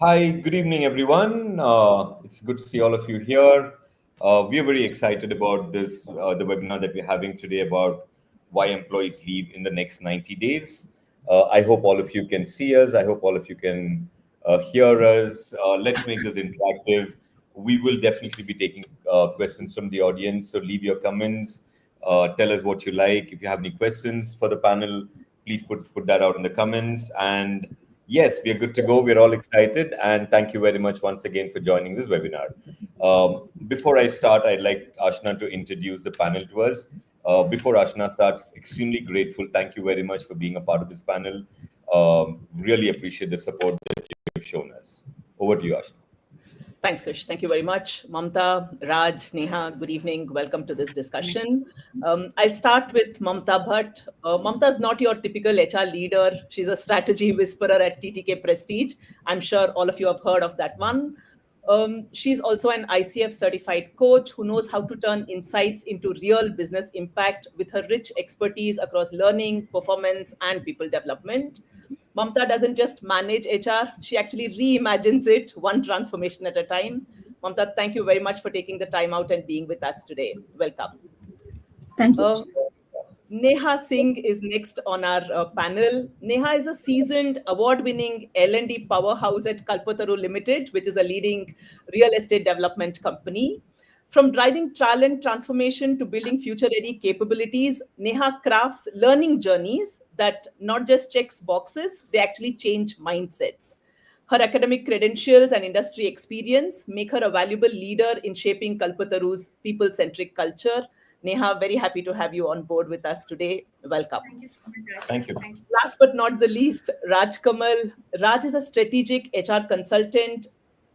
Hi, good evening, everyone. It's good to see all of you here. We are very excited about the webinar that we're having today about why employees leave in the next 90 days. I hope all of you can see us. I hope all of you can hear us. Let's make this interactive. We will definitely be taking questions from the audience. So leave your comments. Tell us what you like. If you have any questions for the panel, please put that out in the comments. And yes, we are good to go. We're all excited. And thank you very much once again for joining this webinar. Before I start, I'd like Ashna to introduce the panel to us. Before Ashna starts, extremely grateful. Thank you very much for being a part of this panel. Really appreciate the support that you've shown us. Over to you, Ashna. Thanks, Krish. Thank you very much. Mamta, Raj, Neha, good evening. Welcome to this discussion. I'll start with Mamta Bhatt. Mamta is not your typical HR leader. She's a strategy whisperer at TTK Prestige. I'm sure all of you have heard of that one. She's also an ICF certified coach who knows how to turn insights into real business impact with her rich expertise across learning, performance, and people development. Mamta doesn't just manage HR, she actually reimagines it one transformation at a time. Mamta, thank you very much for taking the time out and being with us today. Welcome. Thank you. Uh, Neha Singh is next on our panel. Neha is a seasoned, award-winning L&D powerhouse at Kalpataru Limited, which is a leading real estate development company. From driving talent transformation to building future-ready capabilities, Neha crafts learning journeys that not just checks boxes, they actually change mindsets. Her academic credentials and industry experience make her a valuable leader in shaping Kalpataru's people-centric culture. Neha, very happy to have you on board with us today. Welcome. Thank you so much, Thank you. Last but not the least, Raj Kamal. Raj is a strategic HR consultant,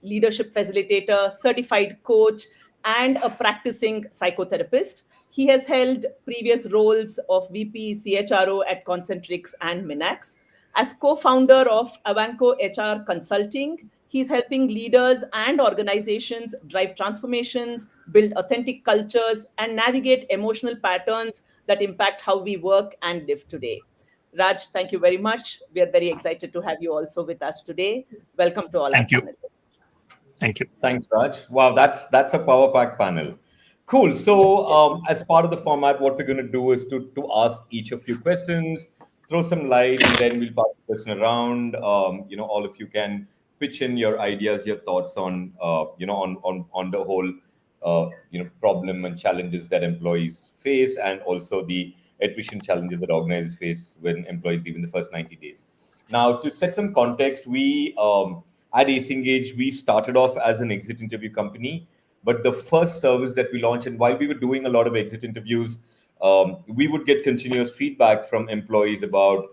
leadership facilitator, certified coach, and a practicing psychotherapist. He has held previous roles of VP CHRO at Concentrix and Minax. As co founder of Avanco HR Consulting, he's helping leaders and organizations drive transformations, build authentic cultures, and navigate emotional patterns that impact how we work and live today. Raj, thank you very much. We are very excited to have you also with us today. Welcome to all our Thank you. panelists. Thank you. Thanks, Raj. Wow, that's a power pack panel. Cool. So, Yes. as part of the format, what we're going to do is to ask each of you questions, throw some light, and then we'll pass the question around. All of you can pitch in your ideas, your thoughts on, on the whole, problem and challenges that employees face, and also the attrition challenges that organizations face when employees leave in the first 90 days. Now, to set some context, we at Ace Engage, we started off as an exit interview company, but the first service that we launched, and while we were doing a lot of exit interviews, we would get continuous feedback from employees about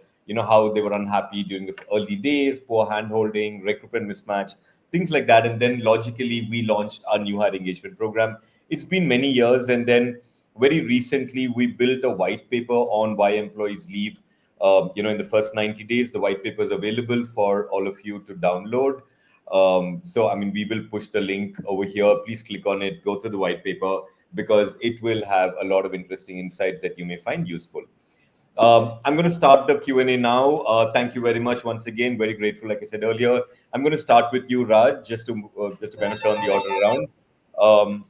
how they were unhappy during the early days, poor handholding, recruitment mismatch, things like that. And then logically, we launched our new hire engagement program. It's been many years, and then very recently we built a white paper on why employees leave. In the first 90 days, the white paper is available for all of you to download. So, I mean, we will push the link over here. Please click on it, go through the white paper, because it will have a lot of interesting insights that you may find useful. I'm going to start the Q&A now. Thank you very much once again. Very grateful, like I said earlier. I'm going to start with you, Raj, just to kind of turn the order around.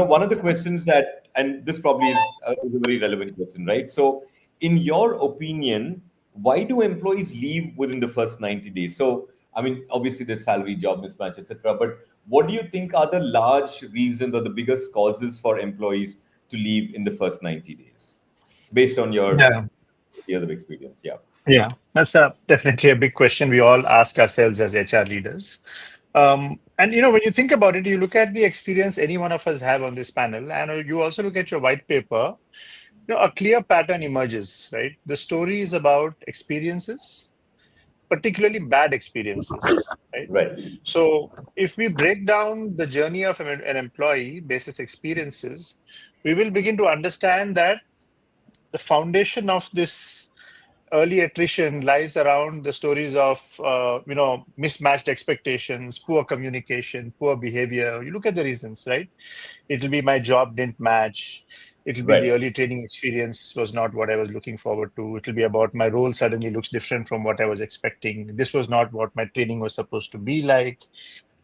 One of the questions that, and this probably is a very relevant question, right? So, in your opinion, why do employees leave within the first 90 days? So, I mean, obviously there's salary, job mismatch, etc. But what do you think are the large reasons or the biggest causes for employees to leave in the first 90 days, based on your Yeah, years of experience? Yeah. yeah, that's definitely a big question we all ask ourselves as HR leaders. And when you think about it, you look at the experience any one of us have on this panel, and you also look at your white paper. A clear pattern emerges, right? The story is about experiences, particularly bad experiences, right? Right. So if we break down the journey of an employee basis experiences, we will begin to understand that the foundation of this early attrition lies around the stories of mismatched expectations, poor communication, poor behavior. You look at the reasons, right? It will be my job didn't match, It'll be the early training experience was not what I was looking forward to. It'll be about my role suddenly looks different from what I was expecting. This was not what my training was supposed to be like.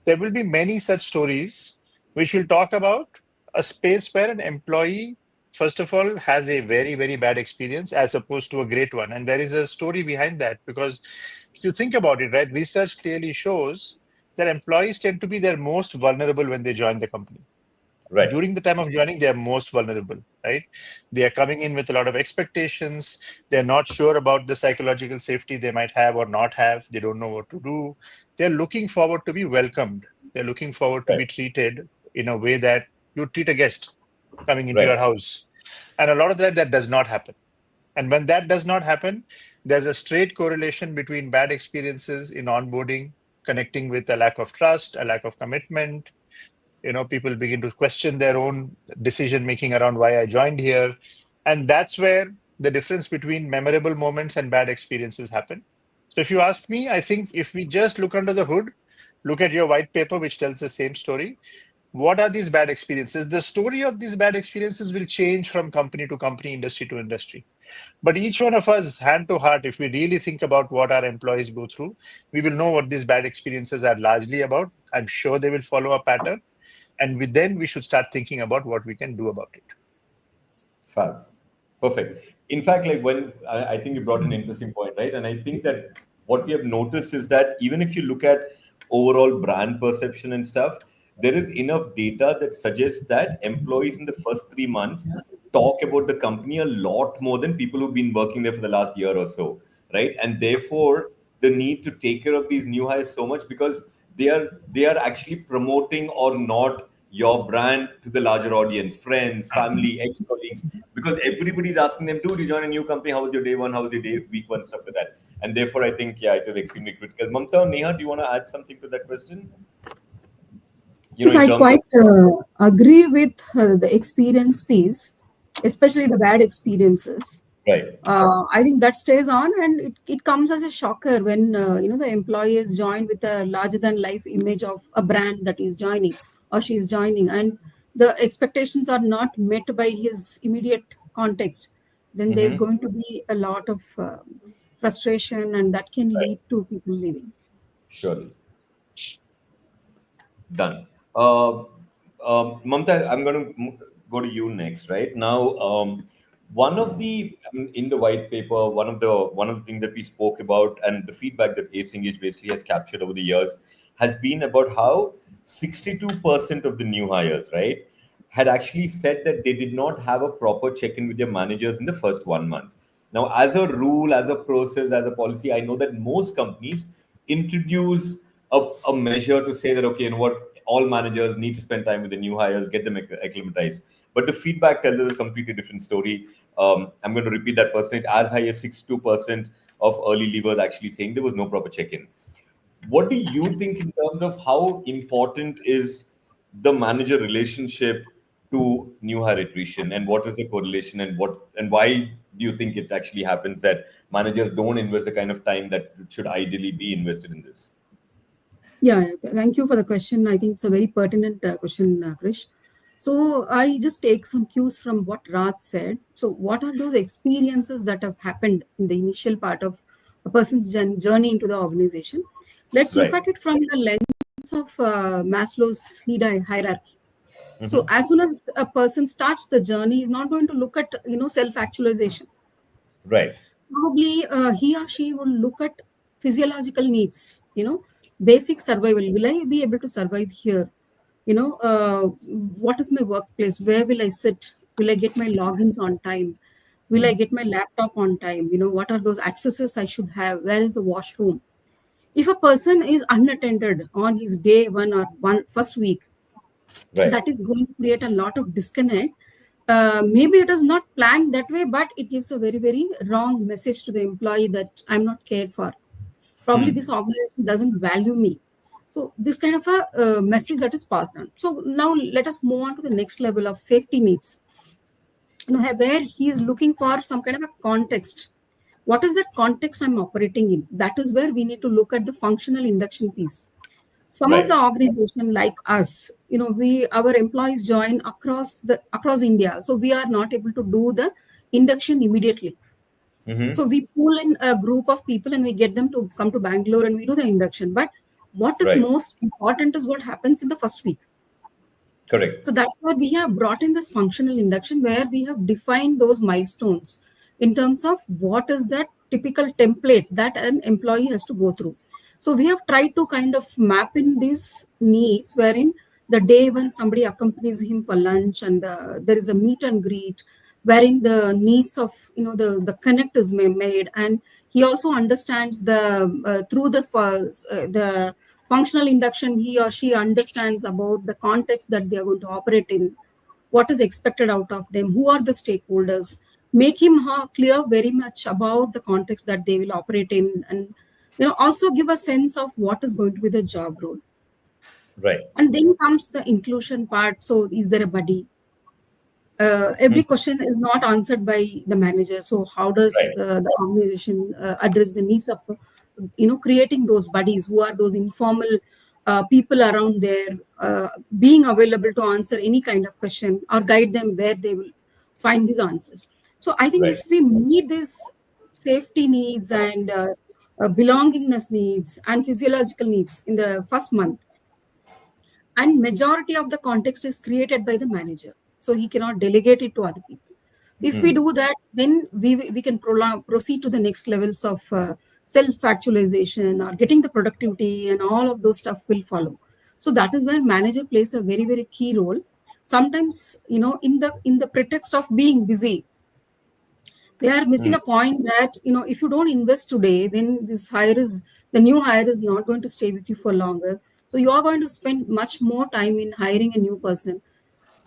There will be many such stories which will talk about a space where an employee, first of all, has a very, very bad experience as opposed to a great one. And there is a story behind that, because if you think about it, right, research clearly shows that employees tend to be their most vulnerable when they join the company. Right. During the time of joining, they are most vulnerable, right? They are coming in with a lot of expectations. They're not sure about the psychological safety they might have or not have. They don't know what to do. They're looking forward to be welcomed. They're looking forward to be treated in a way that you treat a guest coming into your house. And a lot of that does not happen. And when that does not happen, there's a straight correlation between bad experiences in onboarding, connecting with a lack of trust, a lack of commitment. People begin to question their own decision making around why I joined here. And that's where the difference between memorable moments and bad experiences happen. So if you ask me, I think if we just look under the hood, look at your white paper, which tells the same story. What are these bad experiences? The story of these bad experiences will change from company to company, industry to industry. But each one of us, hand to heart, if we really think about what our employees go through, we will know what these bad experiences are largely about. I'm sure they will follow a pattern. And then we should start thinking about what we can do about it. Fab. Perfect. In fact, when I think you brought an interesting point, right? And I think that what we have noticed is that even if you look at overall brand perception and stuff, there is enough data that suggests that employees in the first 3 months talk about the company a lot more than people who've been working there for the last year or so, right? And therefore, the need to take care of these new hires so much, because they are actually promoting or not your brand to the larger audience, friends, family, ex-colleagues, because everybody's asking them, dude, you join a new company, how was your day one, how was your day week one, stuff like that. And therefore, I think, it is extremely critical. Mamta, Neha, do you want to add something to that question? Yes, I quite agree with the experience piece, especially the bad experiences. Right. I think that stays on, and it comes as a shocker when the employee is joined with a larger than life image of a brand that is joining or she is joining, and the expectations are not met by his immediate context. Then there's going to be a lot of frustration, and that can lead to people leaving. Surely. Done. Mamta, I'm going to go to you next, right? Now, one of the in the white paper, one of the things that we spoke about, and the feedback that Ace Engage basically has captured over the years, has been about how 62% of the new hires, right, had actually said that they did not have a proper check-in with their managers in the first 1 month. Now, as a rule, as a process, as a policy, I know that most companies introduce a measure to say that, okay, you know what, all managers need to spend time with the new hires, get them acclimatized. But the feedback tells us a completely different story. I'm going to repeat that percentage. As high as 62% of early leavers actually saying there was no proper check-in. What do you think in terms of how important is the manager relationship to new hire attrition, and what is the correlation, and why do you think it actually happens that managers don't invest the kind of time that should ideally be invested in this? Yeah, thank you for the question. I think it's a very pertinent question, Krish. So I just take some cues from what Raj said. So what are those experiences that have happened in the initial part of a person's journey into the organization? Let's look at it from the lens of Maslow's hierarchy. So as soon as a person starts the journey, he's not going to look at self-actualization. Right. Probably he or she will look at physiological needs. Basic survival. Will I be able to survive here? What is my workplace? Where will I sit? Will I get my logins on time? Will I get my laptop on time? What are those accesses I should have? Where is the washroom? If a person is unattended on his day one or first week, that is going to create a lot of disconnect. Maybe it is not planned that way, but it gives a very, very wrong message to the employee that I'm not cared for. Probably this organization doesn't value me. So this kind of a message that is passed on. So now let us move on to the next level of safety needs. Where he is looking for some kind of a context. What is that context I'm operating in? That is where we need to look at the functional induction piece. Some Right. of the organization like us, our employees join across India, so we are not able to do the induction immediately. Mm-hmm. So we pull in a group of people and we get them to come to Bangalore and we do the induction. But what is Right. most important is what happens in the first week. Correct. So that's why we have brought in this functional induction where we have defined those milestones in terms of what is that typical template that an employee has to go through. So we have tried to kind of map in these needs wherein the day when somebody accompanies him for lunch and there is a meet and greet wherein the needs of the connect is made, and he also understands through the functional induction, he or she understands about the context that they are going to operate in, what is expected out of them, who are the stakeholders, make him her clear very much about the context that they will operate in, and also give a sense of what is going to be the job role. Right. And then comes the inclusion part. So is there a buddy? Every question is not answered by the manager. So how does Right. the organization address the needs of creating those buddies? Who are those informal people around there, being available to answer any kind of question or guide them where they will find these answers. So I think Right. if we meet these safety needs and belongingness needs and physiological needs in the first month, and majority of the context is created by the manager, so he cannot delegate it to other people. If we do that, then we can proceed to the next levels of self actualization or getting the productivity, and all of those stuff will follow. So that is where manager plays a very, very key role. Sometimes, in the pretext of being busy, they are missing a point that if you don't invest today, then the new hire is not going to stay with you for longer. So you are going to spend much more time in hiring a new person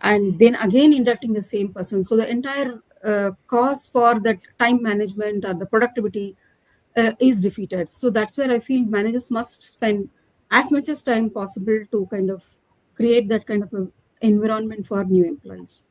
and then again inducting the same person. So the entire cause for that time management or the productivity is defeated. So that's where I feel managers must spend as much as time possible to kind of create that kind of a environment for new employees.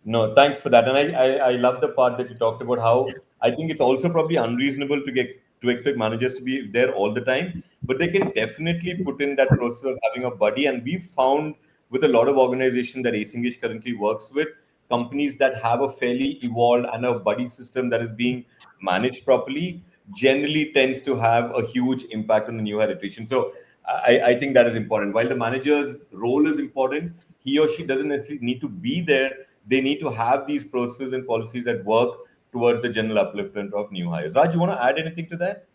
No, thanks for that. And I love the part that you talked about how I think it's also probably unreasonable to expect managers to be there all the time, but they can definitely put in that process of having a buddy. And we've found with a lot of organizations that Ace English currently works with, companies that have a fairly evolved and a buddy system that is being managed properly generally tends to have a huge impact on the new hire attrition. So I think that is important. While the manager's role is important, he or she doesn't necessarily need to be there. They need to have these processes and policies that work towards the general upliftment of new hires. Raj, you want to add anything to that?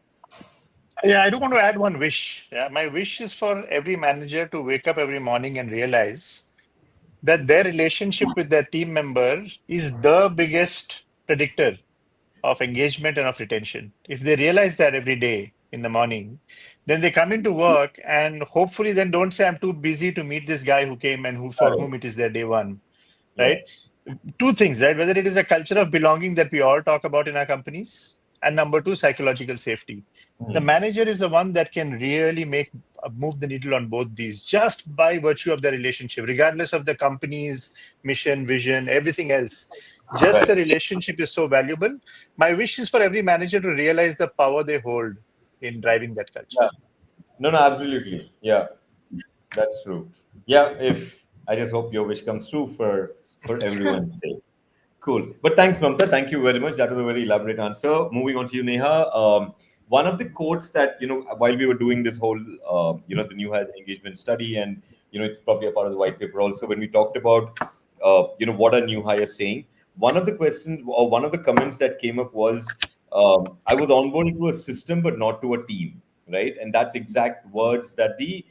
Yeah, I do want to add one wish. Yeah, my wish is for every manager to wake up every morning and realize that their relationship with their team member is the biggest predictor of engagement and of retention. If they realize that every day in the morning, then they come into work and hopefully then don't say, I'm too busy to meet this guy who came and for whom it is their day one, right? Two things, right? Whether it is a culture of belonging that we all talk about in our companies, and number two, psychological safety. The manager is the one that can really move the needle on both these just by virtue of the relationship, regardless of the company's mission, vision, everything else. Just the relationship is so valuable. My wish is for every manager to realize the power they hold in driving that culture. Yeah. No, absolutely. Yeah, that's true. Yeah, if I just hope your wish comes true for everyone's sake. Cool. But thanks, Mamta. Thank you very much. That was a very elaborate answer. Moving on to you, Neha. One of the quotes that, while we were doing this whole, the new hire engagement study, and, it's probably a part of the white paper also, when we talked about, what are new hires saying, one of the questions or one of the comments that came up was, I was onboarded to a system, but not to a team, right? And that's exact words that the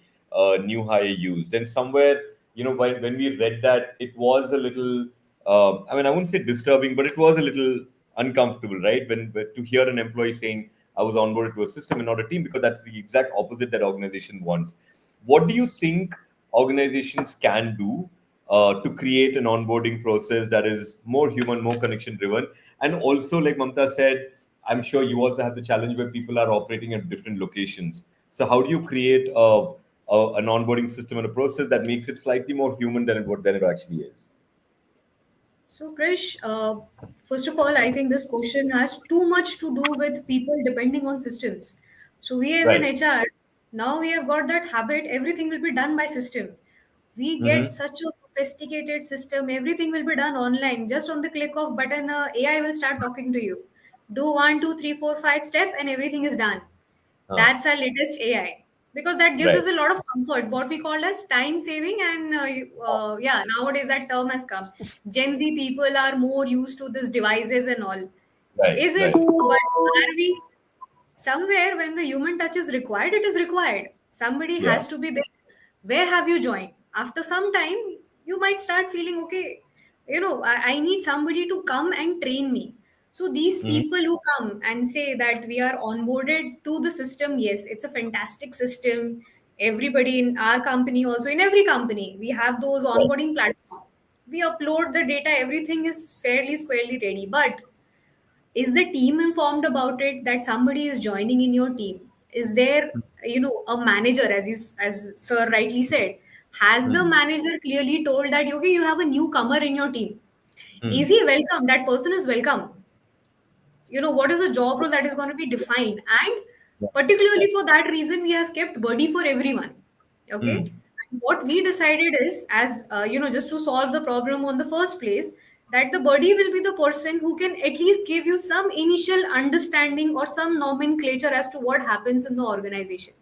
new hire used. And somewhere, when we read that, it was a little, I mean, I wouldn't say disturbing, but it was a little uncomfortable, right? When to hear an employee saying, I was onboarded to a system and not a team, because that's the exact opposite that organization wants. What do you think organizations can do to create an onboarding process that is more human, more connection driven? And also, like Mamta said, I'm sure you also have the challenge where people are operating at different locations. So how do you create an onboarding system and a process that makes it slightly more human than it actually is? So, Krish, first of all, I think this question has too much to do with people depending on systems. So, we as an Right. HR, Now we have got that habit, everything will be done by system. We get such a sophisticated system, everything will be done online. Just on the click of button, AI will start talking to you. Do 1, 2, 3, 4, 5 step, and everything is done. That's our latest AI, because that gives us Right. a lot of comfort, what we call as time saving. And yeah, nowadays that term has come. Gen Z people are more used to these devices and all. Right. Is it Right. so? But are we? Somewhere when the human touch is required, it is required. Somebody Yeah. has to be there. Where have you joined? After some time, you might start feeling, okay, I need somebody to come and train me. So these people who come and say that we are onboarded to the system, yes, it's a fantastic system. Everybody in our company, also in every company, we have those Right. onboarding platform. We upload the data, everything is fairly squarely ready. But is the team informed about it, that somebody is joining in your team? Is there a manager, as sir rightly said? Has the manager clearly told that, okay, you have a newcomer in your team? Is he welcome? That person is welcome. What is the job role that is going to be defined? And particularly for that reason, we have kept buddy for everyone. Okay. And what we decided is, as just to solve the problem on the first place, that the buddy will be the person who can at least give you some initial understanding or some nomenclature as to what happens in the organization.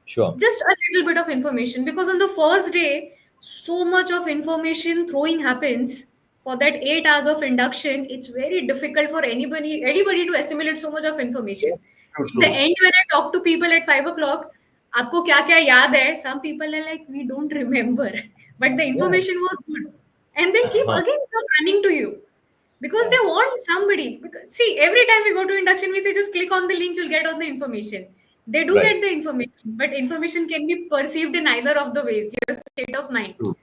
Sure. Just a little bit of information, because on the first day so much of information throwing happens. For that 8 hours of induction, it's very difficult for anybody to assimilate so much of information. True. In the end, when I talk to people at 5 o'clock, आपको क्या क्या याद है? Some people are like, we don't remember, but the information was good, and they keep again come running to you, because they want somebody. Because see, every time we go to induction, we say just click on the link, you'll get all the information. They do Right. get the information, but information can be perceived in either of the ways, your state of mind. True.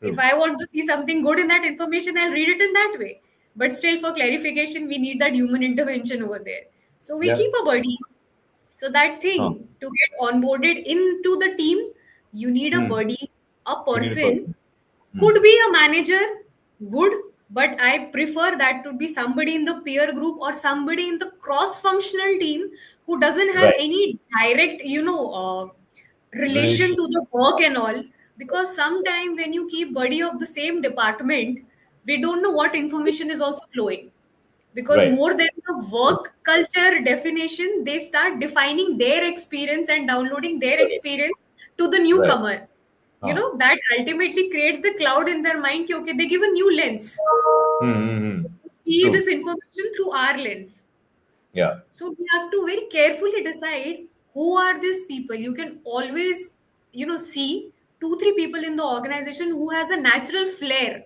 If I want to see something good in that information, I'll read it in that way. But still, for clarification, we need that human intervention over there. So we Yeah. keep a buddy. So that thing, to get onboarded into the team, you need a buddy, a You need a person. person. Could be a manager, good, but I prefer that to be somebody in the peer group or somebody in the cross-functional team who doesn't have Right. any direct, relation to the work and all. Because sometime when you keep buddy of the same department, we don't know what information is also flowing. Because Right. more than the work culture definition, they start defining their experience and downloading their experience to the newcomer. That ultimately creates the cloud in their mind. Ki, okay, they give a new lens. See True. this information through our lens. Yeah. So we have to very carefully decide who are these people. You can always, see 2-3 people in the organization who has a natural flair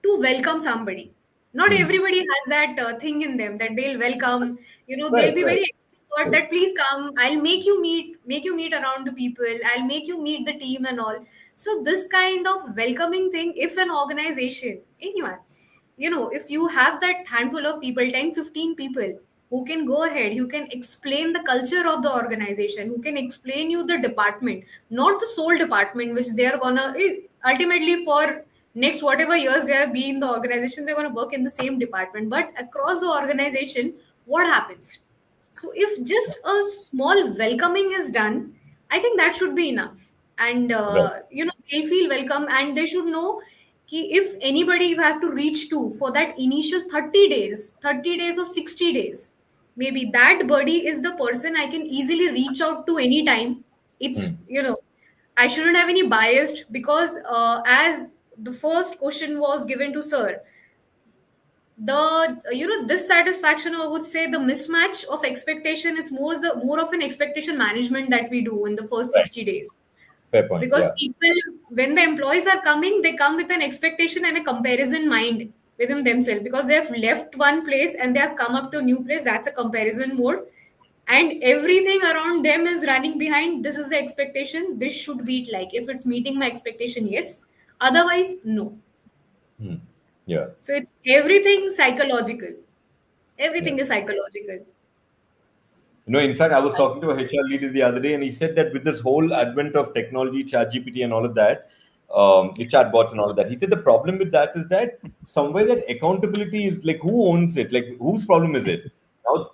to welcome somebody. Not everybody has that thing in them that they'll welcome. They'll Right, be right. very extrovert that please come. I'll make you meet around the people. I'll make you meet the team and all. So this kind of welcoming thing, if an organization, anyone, if you have that handful of people, 10, 15 people who can go ahead, who can explain the culture of the organization, who can explain you the department, not the sole department, which they are gonna ultimately for next whatever years they have been in the organization, they're gonna work in the same department. But across the organization, what happens? So if just a small welcoming is done, I think that should be enough. And Right. they feel welcome, and they should know ki if anybody you have to reach to for that initial 30 days or 60 days, maybe that buddy is the person I can easily reach out to anytime. It's, I shouldn't have any bias, because as the first question was given to sir, the dissatisfaction, I would say the mismatch of expectation, is more of an expectation management that we do in the first Right. 60 days. Fair point. Because Yeah. people, when the employees are coming, they come with an expectation and a comparison mind within themselves, because they have left one place and they have come up to a new place. That's a comparison mode, and everything around them is running behind. This is the expectation, this should be it. Like, if it's meeting my expectation, yes, otherwise no. Yeah. So it's everything psychological. Everything is psychological. In fact, I was talking to a HR leader the other day, and he said that with this whole advent of technology, ChatGPT and all of that, chatbots and all of that, he said the problem with that is that somewhere that accountability is like, who owns it? Like, whose problem is it?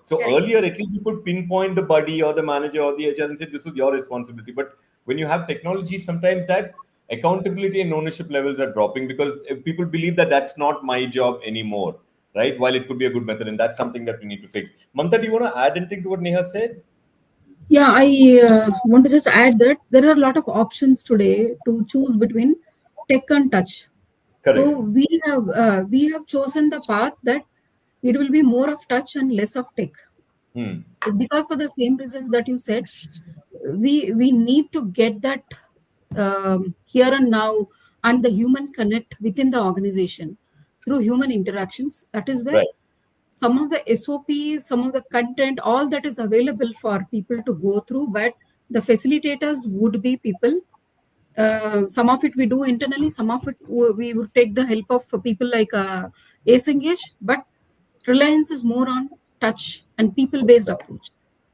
So Correct. earlier, at least you could pinpoint the buddy or the manager or the HR and say this was your responsibility. But when you have technology, sometimes that accountability and ownership levels are dropping because people believe that that's not my job anymore, right? While it could be a good method, and that's something that we need to fix. Mamta, do you want to add anything to what Neha said? Yeah, I want to just add that there are a lot of options today to choose between tech and touch. So Correct. we have chosen the path that it will be more of touch and less of tech, Hmm. because for the same reasons that you said, we need to get that here and now, and the human connect within the organization through human interactions. That is where Right. some of the SOPs, some of the content, all that is available for people to go through, but the facilitators would be people. Some of it we do internally, some of it we would take the help of people like Ace Engage, but Reliance is more on touch and people-based approach.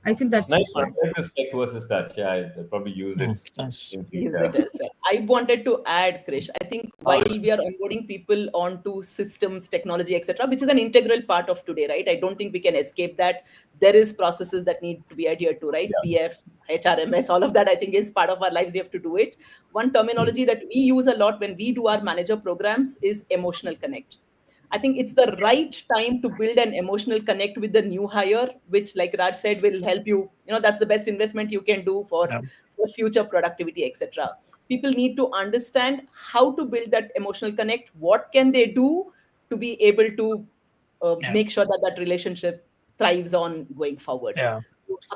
I feel that's Nice one. required. Respect versus touch. Yeah, I'll probably use it Nice. in Use future. it as well. I wanted to add, Krish. I think while we are onboarding people onto systems, technology, etc., which is an integral part of today, right? I don't think we can escape that. There is processes that need to be adhered to, right? Yeah. PF, HRMS, all of that. I think is part of our lives. We have to do it. One terminology that we use a lot when we do our manager programs is emotional connect. I think it's the right time to build an emotional connect with the new hire, which, like Raj said, will help you. That's the best investment you can do for future productivity, etc. People need to understand how to build that emotional connect. What can they do to be able to Yeah. make sure that that relationship thrives on going forward? Yeah.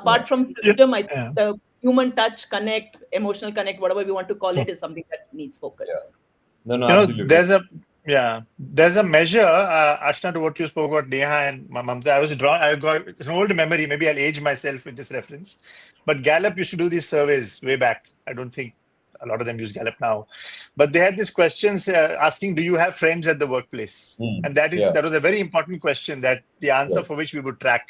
Apart from Yeah. system, I think Yeah. the human touch, connect, emotional connect, whatever we want to call So, it, is something that needs focus. No, absolutely. there's a measure, Ashna, to what you spoke about Neha and Mamta. I got it's an old memory. Maybe I'll age myself with this reference. But Gallup used to do these surveys way back. I don't think a lot of them use Gallup now. But they had these questions asking, do you have friends at the workplace? Hmm. And that Yeah. was a very important question, that the answer Right. for which we would track.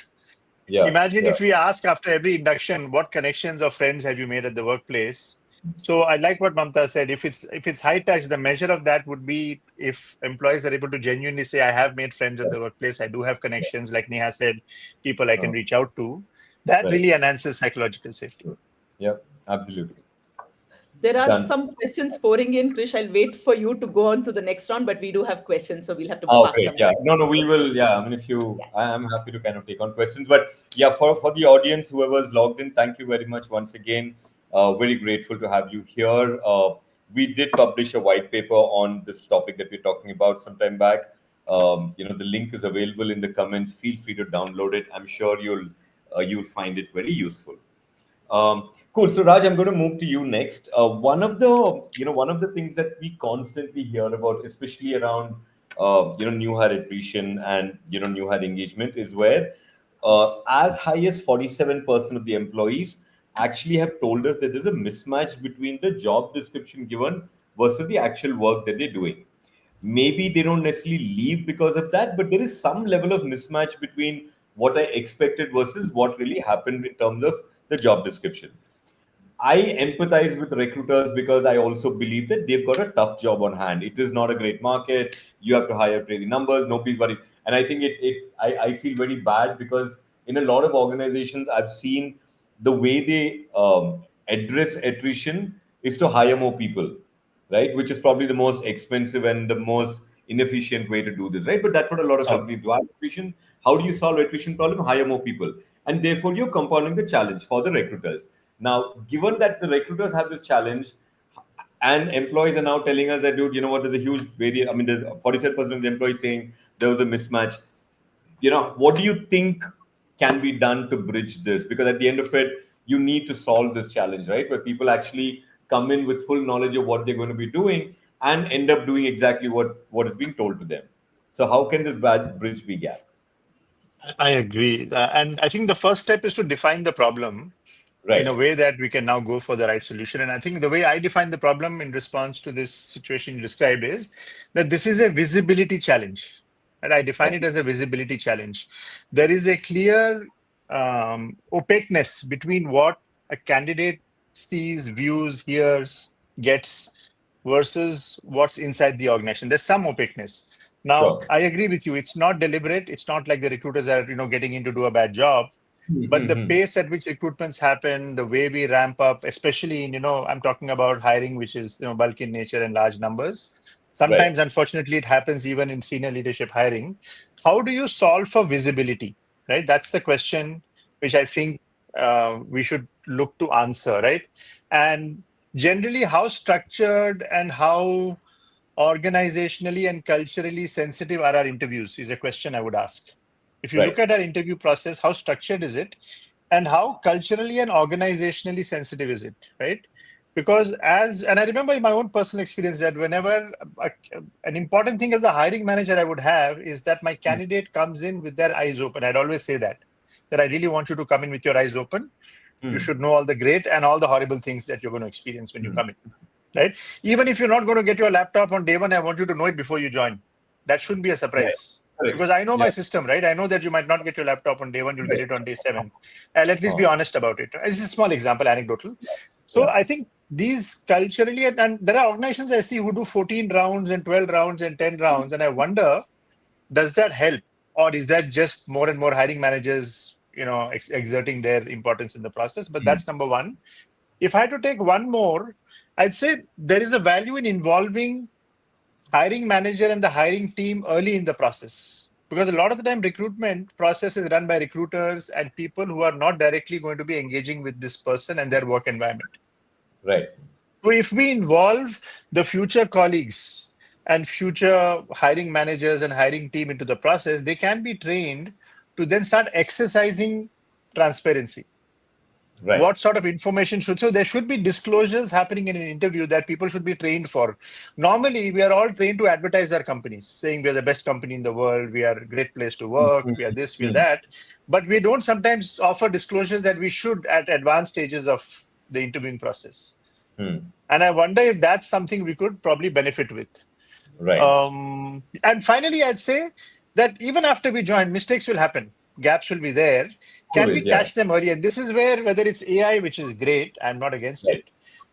Yeah. Imagine Yeah. if we ask after every induction, what connections or friends have you made at the workplace? So I like what Mamta said. If it's high touch, the measure of that would be if employees are able to genuinely say, I have made friends at the workplace, I do have connections, like Neha said, people I can reach out to. That Right. really enhances psychological safety. Yeah, absolutely. There are Done. some questions pouring in, Krish. I'll wait for you to go on to the next round, but we do have questions, so we'll have to Oh, park great. some Yeah. time. No, we will. Yeah. I mean, Yeah. I'm happy to kind of take on questions. But yeah, for the audience, whoever's logged in, thank you very much once again. Very grateful to have you here. We did publish a white paper on this topic that we're talking about some time back. The link is available in the comments. Feel free to download it. I'm sure you'll find it very useful. Cool. So Raj, I'm going to move to you next. One of the things that we constantly hear about, especially around new hire attrition and new hire engagement, is where as high as 47% of the employees actually have told us that there's a mismatch between the job description given versus the actual work that they're doing. Maybe they don't necessarily leave because of that, but there is some level of mismatch between what I expected versus what really happened in terms of the job description. I empathize with recruiters because I also believe that they've got a tough job on hand. It is not a great market. You have to hire crazy numbers. Nobody's worried. And I think I feel very bad because in a lot of organizations, I've seen the way they address attrition is to hire more people, right? Which is probably the most expensive and the most inefficient way to do this, right? But that's what a lot of So, companies do. Attrition. How do you solve attrition problem? Hire more people, and therefore you're compounding the challenge for the recruiters. Now, given that the recruiters have this challenge, and employees are now telling us that, dude, you know what? There's a huge variation. I mean, there's 47% of the employees saying there was a mismatch. What do you think can be done to bridge this? Because at the end of it, you need to solve this challenge, right? Where people actually come in with full knowledge of what they're going to be doing and end up doing exactly what is being told to them. So, how can this bridge be gap? I agree. And I think the first step is to define the problem in Right. a way that we can now go for the right solution. And I think the way I define the problem in response to this situation you described is that this is a visibility challenge. And I define it as a visibility challenge. There is a clear opaqueness between what a candidate sees, views, hears, gets versus what's inside the organization. There's some opaqueness. Now, Sure. I agree with you. It's not deliberate. It's not like the recruiters are, getting in to do a bad job. But the pace at which recruitments happen, the way we ramp up, especially in, I'm talking about hiring, which is, bulk in nature and large numbers. Sometimes, unfortunately, it happens even in senior leadership hiring. How do you solve for visibility, right? That's the question which I think we should look to answer, right? And generally, how structured and how organizationally and culturally sensitive are our interviews is a question I would ask. If you look at our interview process, how structured is it? And how culturally and organizationally sensitive is it, right? Because and I remember in my own personal experience that whenever an important thing as a hiring manager I would have is that my candidate comes in with their eyes open. I'd always say that I really want you to come in with your eyes open. You should know all the great and all the horrible things that you're going to experience when you come in, right? Even if you're not going to get your laptop on day one, I want you to know it before you join. That shouldn't be a surprise. Because I know my system, right? I know that you might not get your laptop on day one, you'll get it on day 7. At least be honest about it. This is a small example, anecdotal. So I think these culturally, and there are organizations I see who do 14 rounds and 12 rounds and 10 rounds. And I wonder, does that help? Or is that just more and more hiring managers, exerting their importance in the process? But that's number one. If I had to take one more, I'd say there is a value in involving hiring manager and the hiring team early in the process, because a lot of the time recruitment process is run by recruiters and people who are not directly going to be engaging with this person and their work environment. Right. So if we involve the future colleagues and future hiring managers and hiring team into the process, they can be trained to then start exercising transparency. Right. What sort of information so there should be disclosures happening in an interview that people should be trained for. Normally, we are all trained to advertise our companies, saying we are the best company in the world, we are a great place to work, we are this, we are that. But we don't sometimes offer disclosures that we should at advanced stages of the interviewing process. And I wonder if that's something we could probably benefit with. Right. And finally, I'd say that even after we join, mistakes will happen. Gaps will be there. Can we catch them early? And this is where, whether it's AI, which is great, I'm not against it.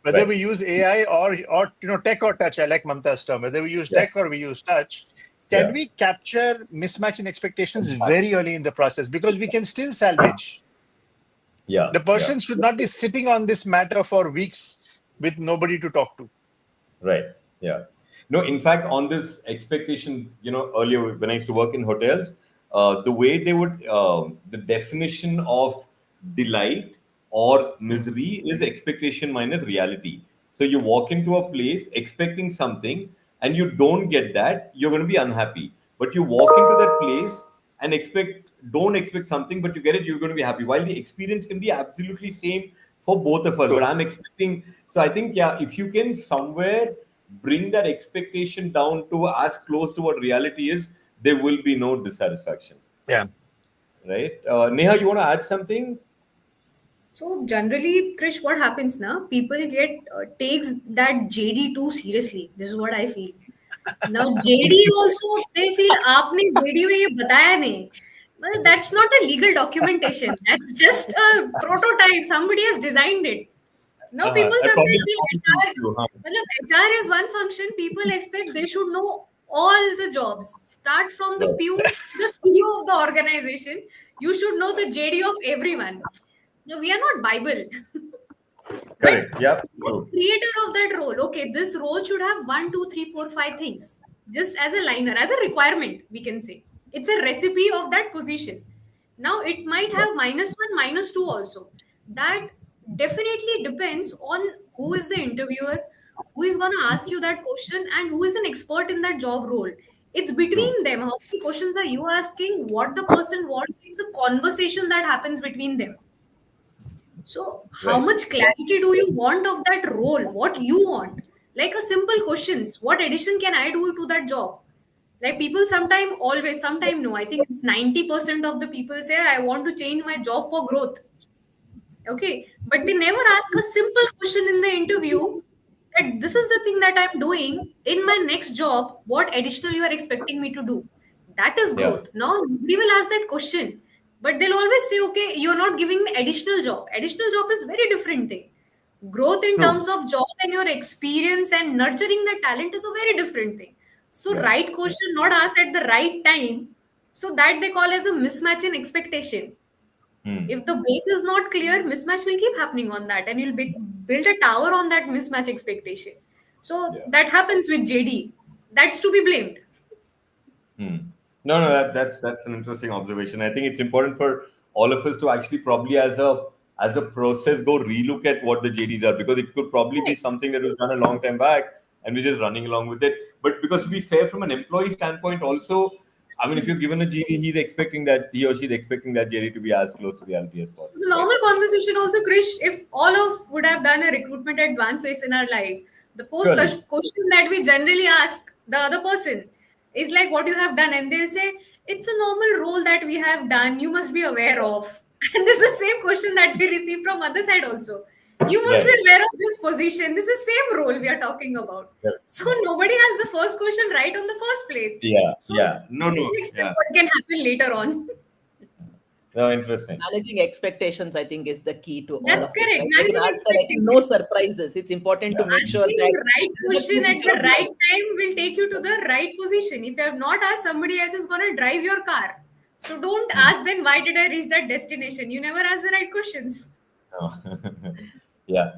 Whether we use AI or tech or touch, I like Mamta's term. Whether we use tech or we use touch, can we capture mismatch in expectations very early in the process? Because we can still salvage. The person should not be sitting on this matter for weeks with nobody to talk to. Right. Yeah. No, in fact, on this expectation, earlier when I used to work in hotels, the way they would, the definition of delight or misery is expectation minus reality. So you walk into a place expecting something and you don't get that, you're going to be unhappy. But you walk into that place and don't expect something, but you get it, you're going to be happy. While the experience can be absolutely same for both of us, but I'm expecting. So I think, if you can somewhere bring that expectation down to as close to what reality is, there will be no dissatisfaction. Yeah. Right. Neha, you want to add something? So generally, Krish, what happens now? People takes that JD too seriously. This is what I feel. Now JD also they feel आपने JD में ये बताया नहीं. Well, that's not a legal documentation. That's just a prototype. Somebody has designed it. Now people sometimes feel HR is one function. People expect they should know all the jobs. Start from the pew to the CEO of the organization. You should know the JD of everyone. No, we are not Bible. Correct. Yeah. Creator of that role. Okay, this role should have 1, 2, 3, 4, 5 things. Just as a liner, as a requirement, we can say. It's a recipe of that position. Now, it might have -1, -2 also. That definitely depends on who is the interviewer, who is going to ask you that question, and who is an expert in that job role. It's between them. How many questions are you asking? What the person wants? It's a conversation that happens between them. So how much clarity do you want of that role? What you want? Like a simple questions. What addition can I do to that job? Like people sometime no. I think it's 90% of the people say, I want to change my job for growth. Okay. But they never ask a simple question in the interview that this is the thing that I'm doing in my next job. What additional you are expecting me to do? That is growth. Now we will ask that question. But they'll always say, okay, you're not giving me additional job. Additional job is very different thing. Growth in terms of job and your experience and nurturing the talent is a very different thing. So Yeah. right question not asked at the right time. So that they call as a mismatch in expectation. Hmm. If the base is not clear, mismatch will keep happening on that, and you'll build a tower on that mismatch expectation. So Yeah. that happens with JD. That's to be blamed. Hmm. No, that's an interesting observation. I think it's important for all of us to actually probably as a process go relook at what the JDs are, because it could probably be Right. something that was done a long time back and we're just running along with it. But because to be fair, from an employee standpoint, also, I mean, if you're given a JD, he or she's expecting that JD to be as close to reality as So possible, the right? normal conversation also, Krish, if all of would have done a recruitment at one phase in our life, the first Surely. question that we generally ask the other person is like what you have done, and they'll say it's a normal role that we have done. You must be aware of, and this is the same question that we receive from other side also. You must be Right. aware of this position. This is same role we are talking about. Right. So nobody has the first question right on the first place. Yeah. So Yeah. No. we expect Yeah. what can happen later on. No. Interesting. Managing expectations, I think, is the key to all That's of this, correct. right? Like Managing Raj said, I think no expectations. surprises. It's important to make sure Asking that right this is a question true at picture the of right life. time will take you to the right position. If you have not asked, somebody else is going to drive your car. So don't Hmm. ask them, why did I reach that destination? You never ask the right questions. No. Yeah.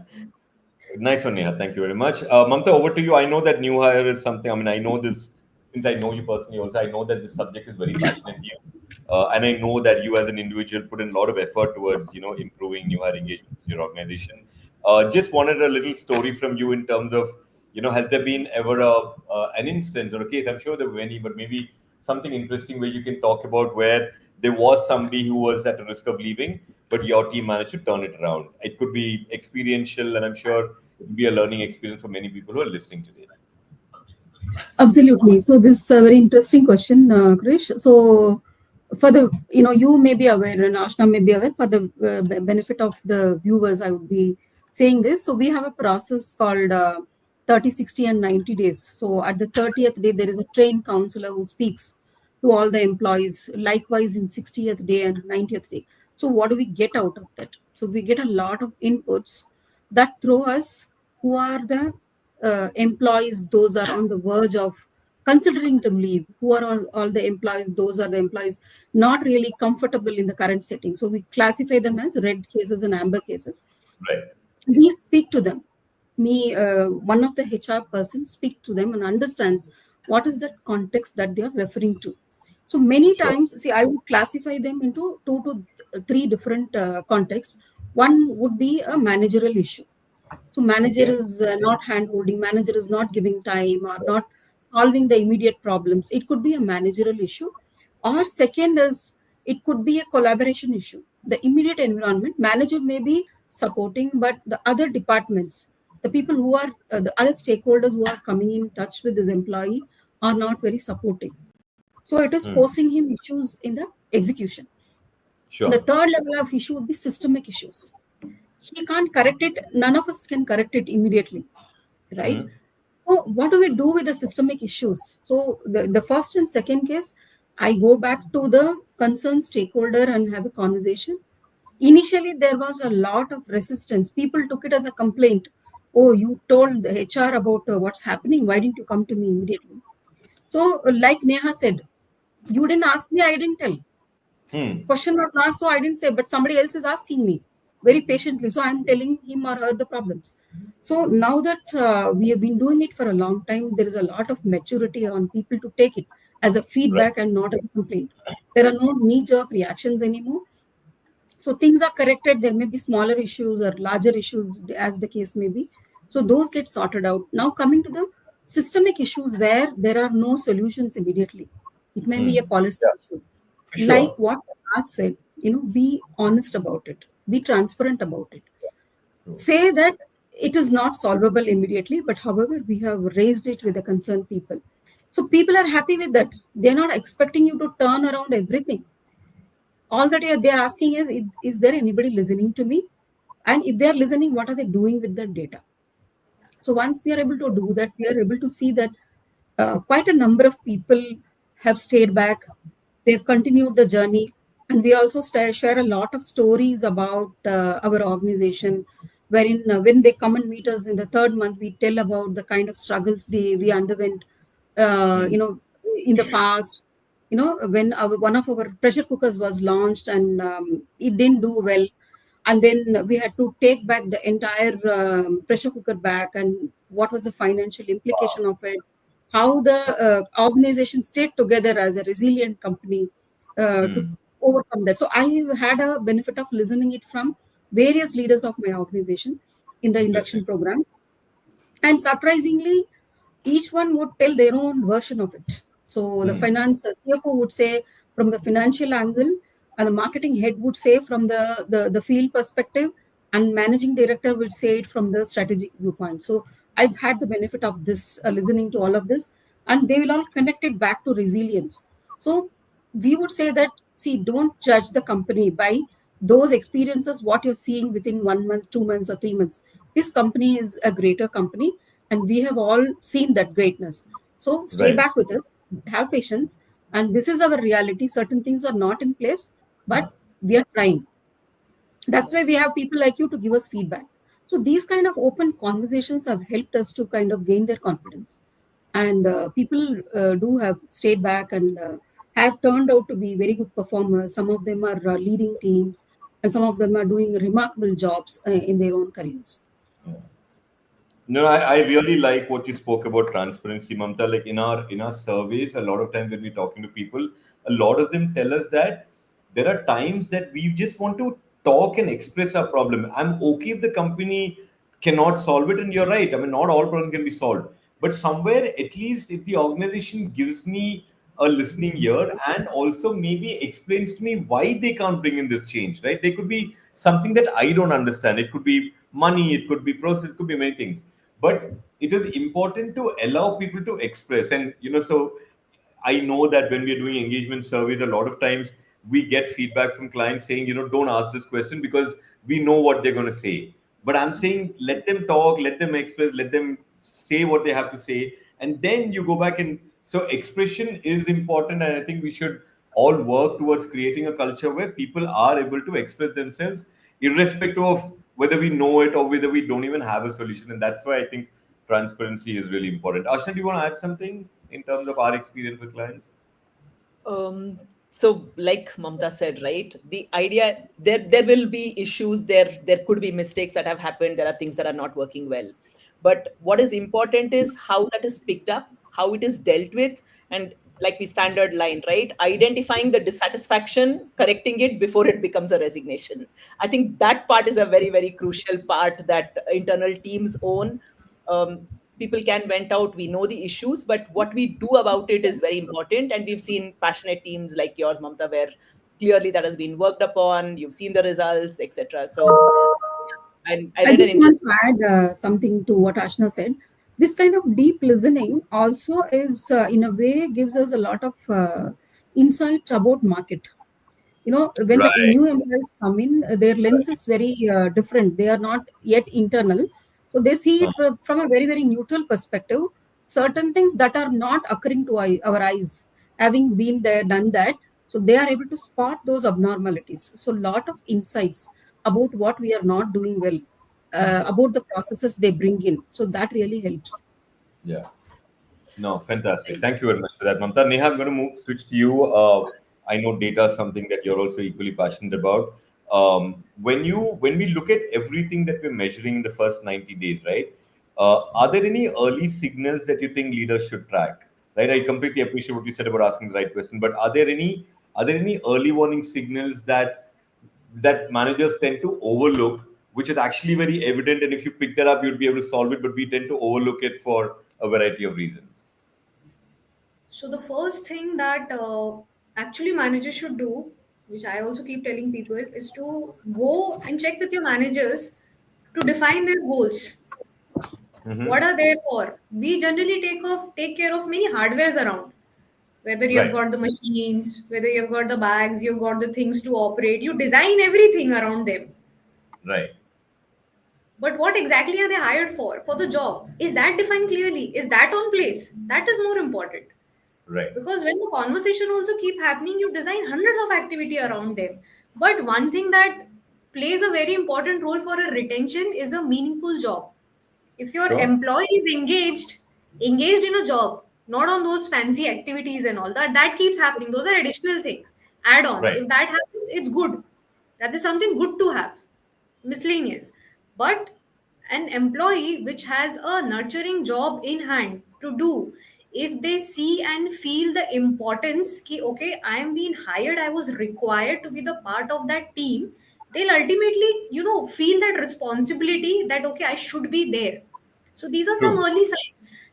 Nice one, Neha. Thank you very much. Mamta, over to you. I know that new hire is something. I mean, I know this since I know you personally. Also, I know that this subject is very passionate to you, and I know that you, as an individual, put in a lot of effort towards improving new hire engagement with your organization. Just wanted a little story from you in terms of has there been ever an instance or a case? I'm sure there were many, but maybe something interesting where you can talk about where there was somebody who was at a risk of leaving, but your team managed to turn it around. It could be experiential, and I'm sure it will be a learning experience for many people who are listening today. Absolutely. So this is a very interesting question, Krish. So for the, you may be aware and Ashna may be aware, for the benefit of the viewers, I would be saying this. So we have a process called 30, 60 and 90 days. So at the 30th day, there is a trained counselor who speaks to all the employees, likewise in 60th day and 90th day. So what do we get out of that? So we get a lot of inputs that throw us who are the employees, those are on the verge of considering to leave, who are all the employees, those are the employees not really comfortable in the current setting. So we classify them as red cases and amber cases. Right. We speak to them. One of the HR person speak to them and understands what is the context that they are referring to. So many Sure. times, see, I would classify them into 2 to 3 different contexts. One would be a managerial issue. So manager Okay. is not hand holding, manager is not giving time or not solving the immediate problems. It could be a managerial issue. Or second is it could be a collaboration issue. The immediate environment, manager may be supporting, but the other departments, the people who are the other stakeholders who are coming in touch with this employee are not very supportive. So it is Hmm. posing him issues in the execution. The Sure. third level of issue would be systemic issues. He can't correct it, none of us can correct it immediately, right? Hmm. So what do we do with the systemic issues? So the first and second case, I go back to the concerned stakeholder and have a conversation. Initially, there was a lot of resistance. People took it as a complaint. Oh, you told the HR about what's happening. Why didn't you come to me immediately? So, like Neha said, you didn't ask me, I didn't tell. Hmm. Question was not, so I didn't say, but somebody else is asking me very patiently. So I'm telling him or her the problems. So now that we have been doing it for a long time, there is a lot of maturity on people to take it as a Right. feedback and not as a complaint. There are no knee-jerk reactions anymore. So things are corrected. There may be smaller issues or larger issues, as the case may be. So those get sorted out. Now coming to the systemic issues where there are no solutions immediately. It may be a Hmm. policy Yeah. issue. For Like sure. what Raj said, be honest about it, be transparent about it. True. Say that it is not solvable immediately, but however, we have raised it with the concerned people. So people are happy with that. They're not expecting you to turn around everything. All that they're asking is there anybody listening to me? And if they're listening, what are they doing with the data? So once we are able to do that, we are able to see that quite a number of people have stayed back. They've continued the journey. And we also share a lot of stories about our organization, wherein when they come and meet us in the third month, we tell about the kind of struggles we underwent, You know, in the past, you know, when one of our pressure cookers was launched and it didn't do well, and then we had to take back the entire pressure cooker back, and what was the financial implication of it, how the organization stayed together as a resilient company to overcome that. So I had a benefit of listening it from various leaders of my organization in the Interesting. induction program, and surprisingly each one would tell their own version of it. So the finance CFO would say from the financial angle, and the marketing head would say from the field perspective, and managing director would say it from the strategic viewpoint. So I've had the benefit of this, listening to all of this, and they will all connect it back to resilience. So we would say that, see, don't judge the company by those experiences, what you're seeing within 1 month, 2 months, or 3 months. This company is a greater company, and we have all seen that greatness. So stay Right. back with us, have patience, and this is our reality. Certain things are not in place, but we are trying. That's why we have people like you to give us feedback. So these kind of open conversations have helped us to kind of gain their confidence, and people do have stayed back and have turned out to be very good performers. Some of them are leading teams, and some of them are doing remarkable jobs in their own careers. No, I really like what you spoke about transparency, Mamta. Like in our surveys, a lot of times when we're talking to people, a lot of them tell us that there are times that we just want to talk and express our problem. I'm okay if the company cannot solve it, and you're right. I mean, not all problems can be solved, but somewhere at least if the organization gives me a listening ear and also maybe explains to me why they can't bring in this change, right? There could be something that I don't understand. It could be money, it could be process, it could be many things, but it is important to allow people to express. And so I know that when we're doing engagement surveys, a lot of times we get feedback from clients saying, don't ask this question because we know what they're going to say. But I'm saying, let them talk, let them express, let them say what they have to say. And then you go back. And so expression is important. And I think we should all work towards creating a culture where people are able to express themselves, irrespective of whether we know it or whether we don't even have a solution. And that's why I think transparency is really important. Ashna, do you want to add something in terms of our experience with clients? So like Mamta said, right, the idea, there will be issues, there could be mistakes that have happened, there are things that are not working well, but what is important is how that is picked up, how it is dealt with, and like we standard line, right, identifying the dissatisfaction, correcting it before it becomes a resignation. I think that part is a very, very crucial part that internal teams own. People can vent out, we know the issues, but what we do about it is very important, and we've seen passionate teams like yours, Mamta, where clearly that has been worked upon, you've seen the results, etc. So and I I read an just want interesting. to add something to what Ashna said. This kind of deep listening also is, in a way, gives us a lot of insights about market. You know, when the Right. new employees come in, their lens is very different. They are not yet internal, so they see it from a very, very neutral perspective. Certain things that are not occurring to our eyes, having been there, done that, so they are able to spot those abnormalities. So lot of insights about what we are not doing well, about the processes they bring in, so that really helps. Yeah. No, fantastic. Thank you very much for that, Mamta. Neha, I'm going to switch to you. I know data is something that you're also equally passionate about. When we look at everything that we're measuring in the first 90 days, right? Are there any early signals that you think leaders should track? Right? I completely appreciate what you said about asking the right question, but are there any early warning signals that managers tend to overlook, which is actually very evident, and if you pick that up, you'd be able to solve it, but we tend to overlook it for a variety of reasons? So the first thing that actually managers should do, which I also keep telling people, is to go and check with your managers to define their goals. Mm-hmm. What are they for? We generally take care of many hardwares around. Whether you've Right, got the machines, whether you've got the bags, you've got the things to operate, you design everything around them. right, But what exactly are they hired for? For the job. Is that defined clearly? Is that on place? That is more important. right. Because when the conversation also keep happening, you design hundreds of activity around them. But one thing that plays a very important role for a retention is a meaningful job. If your Sure. employee is engaged in a job, not on those fancy activities and all that. That keeps happening. Those are additional things, add-ons. Right. If that happens, it's good. That is something good to have, miscellaneous. But an employee which has a nurturing job in hand to do, if they see and feel the importance ki, okay, I am being hired, I was required to be the part of that team, they'll ultimately, feel that responsibility that, okay, I should be there. So these are some True. early signs.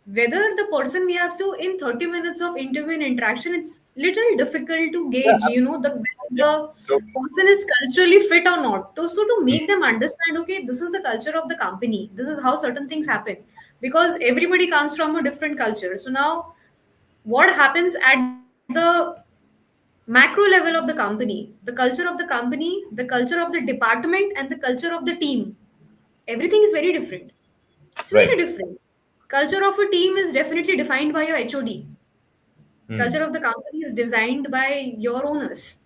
Whether the person we have, so in 30 minutes of interview and interaction, it's little difficult to gauge, the So, person is culturally fit or not. So to mm, make them understand, okay, this is the culture of the company, this is how certain things happen, because everybody comes from a different culture. So now, what happens at the macro level of the company, the culture of the company, the culture of the department, and the culture of the team, everything is very different. It's very right. different. Culture of a team is definitely defined by your HOD. Culture Mm, of the company is designed by your owners.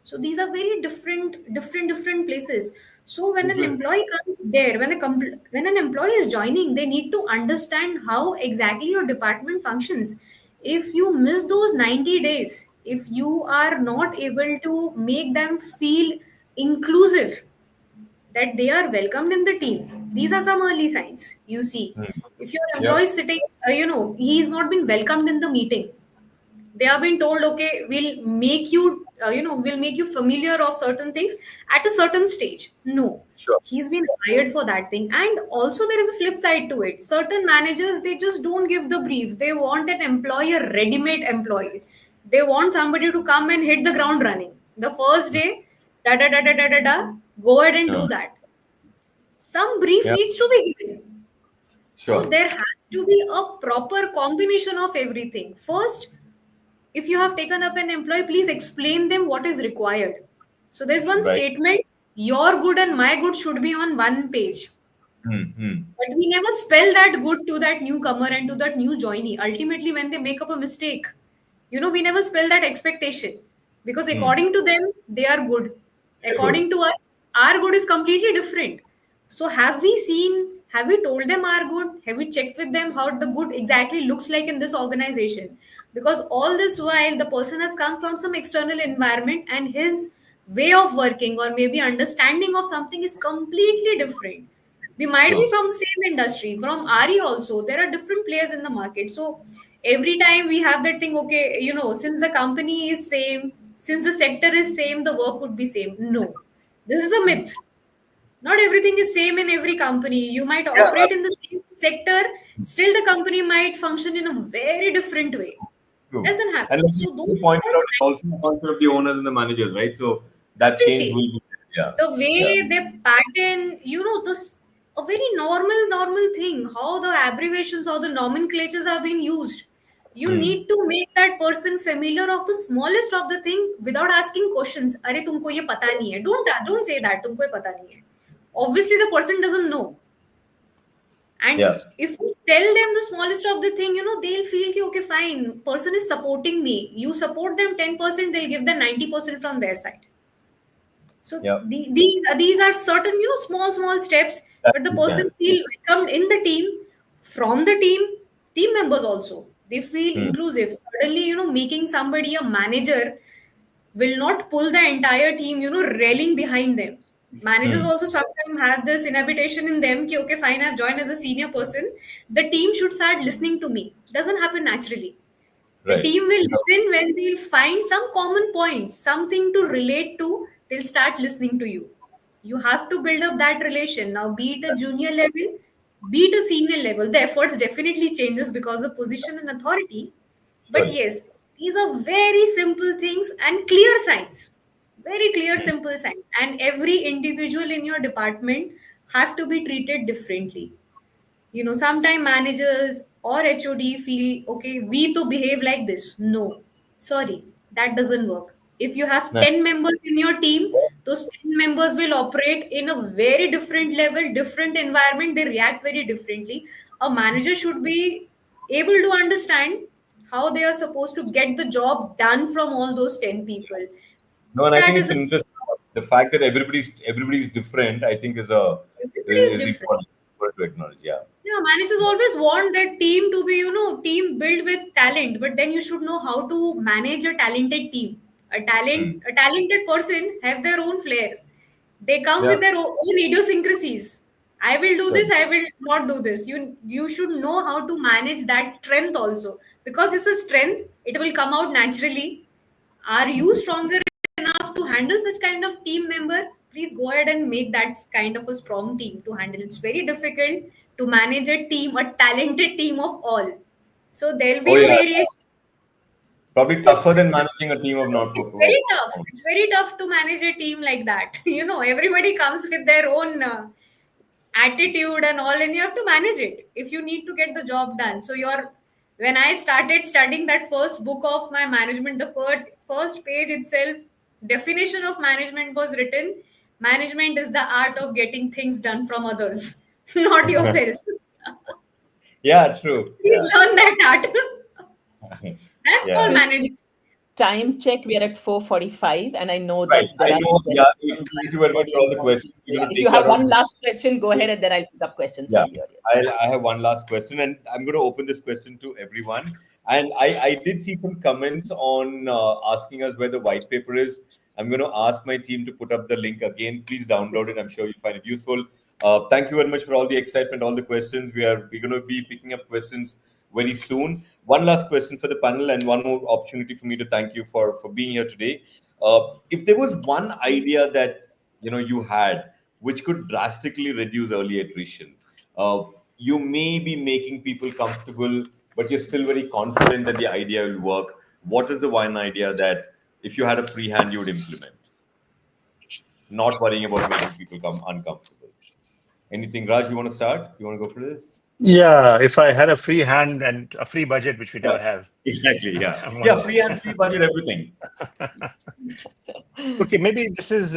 So these are very different places. So when an good. employee comes there, when an employee is joining, they need to understand how exactly your department functions. If you miss those 90 days, if you are not able to make them feel inclusive, that they are welcomed in the team, these are some early signs you see. Mm, If your yeah. employee is sitting, he's not been welcomed in the meeting, they have been told, okay, we'll make you we'll make you familiar of certain things at a certain stage. No, Sure. he's been hired for that thing. And also there is a flip side to it. Certain managers, they just don't give the brief. They want an employee, a ready-made employee. They want somebody to come and hit the ground running the first day, da da da da da da da, go ahead and Yeah. do that. Some brief Yeah. needs to be given. So Sure. there has to be a proper combination of everything. First, if you have taken up an employee, please explain them what is required. So there's one Right. statement, your good and my good should be on one page. Mm, mm, But we never spell that good to that newcomer and to that new joinee. Ultimately, when they make up a mistake, we never spell that expectation, because mm. according to them, they are good. Very good. According to us, our good is completely different. So have we told them our good? Have we checked with them how the good exactly looks like in this organization? Because all this while, the person has come from some external environment and his way of working or maybe understanding of something is completely different. We might be True. from the same industry, from RE also. There are different players in the market. So every time we have that thing, okay, since the company is same, since the sector is same, the work would be same. No, this is a myth. Not everything is same in every company. You might Yeah. operate in the same sector, still the company might function in a very different way. True. Doesn't And happen. like So you those pointed are out, it's also a function of the owners and the managers, right? So that change completely. will be, yeah. The Yeah. way they pattern, this a very normal thing, how the abbreviations or the nomenclatures are being used. You Mm, need to make that person familiar of the smallest of the thing without asking questions. अरे तुमको ये पता नहीं है. Don't say that. तुमको ये पता नहीं है. Obviously, the person doesn't know. And yeah. if you tell them the smallest of the thing, they'll feel ki, okay, fine, person is supporting me. You support them 10%, they'll give them 90% from their side. So Yeah. these are certain, small steps, That but the you person can. feel welcomed in the team, from the team members also. They feel Mm, inclusive. Suddenly, making somebody a manager will not pull the entire team, railing behind them. Managers mm. also sometimes have this inhibition in them, ki, okay, fine, I've joined as a senior person. The team should start listening to me. Doesn't happen naturally. The Right. team will Yeah. listen when they find some common points, something to relate to, they'll start listening to you. You have to build up that relation. Now, be it a junior level, be it a senior level, the efforts definitely changes because of position and authority. But Sure. yes, these are very simple things and clear signs. Very clear, Mm, simple signs. And every individual in your department have to be treated differently. Sometimes managers or HOD feel, okay, we to behave like this. No, sorry, that doesn't work. If you have nice. 10 members in your team, those 10 members will operate in a very different level, different environment. They react very differently. A manager should be able to understand how they are supposed to get the job done from all those 10 people. No, and I That think is it's a, an interesting the fact that everybody's different. I think is everybody is is different. important to acknowledge. Yeah. Yeah, managers always want their team to be, team built with talent, but then you should know how to manage a talented team. A talented person have their own flair. They come Yeah. with their own idiosyncrasies. I will do Sure. this, I will not do this. You should know how to manage that strength also, because it's a strength, it will come out naturally. Are you stronger enough to handle such kind of team member? Please go ahead and make that kind of a strong team to handle. It's very difficult to manage a team, a talented team of all. So there'll be Oh, a yeah. variation. Probably tougher than managing a team of not It's very tough. It's very tough to manage a team like that. Everybody comes with their own attitude and all, and you have to manage it if you need to get the job done. So when I started studying that first book of my management, the first page itself, definition of management was written: management is the art of getting things done from others, not yourself. Yeah, true. Please Yeah. learn that art. That's Yeah. called management. Time check, we are at 4:45, and I know Right. that there I are know. some Yeah. questions from Thank the you very much for all the audience questions. also. We're going to If take you have that on. one last question, go ahead, and then I'll pick up questions Yeah. from the audience. I have one last question, and I'm going to open this question to everyone. And I did see some comments on asking us where the white paper is. I'm going to ask my team to put up the link again. Please download it. I'm sure you'll find it useful. Thank you very much for all the excitement, all the questions. We're going to be picking up questions very soon. One last question for the panel, and one more opportunity for me to thank you for being here today. If there was one idea that you had which could drastically reduce early attrition, you may be making people comfortable, but you're still very confident that the idea will work. What is the one idea that if you had a free hand you would implement, not worrying about making people come uncomfortable? Anything, Raj? You want to start? You want to go for this? Yeah, if I had a free hand and a free budget, which we never have. Exactly. Yeah. I'm Yeah. on- Free hand, free budget, everything. Okay, maybe this is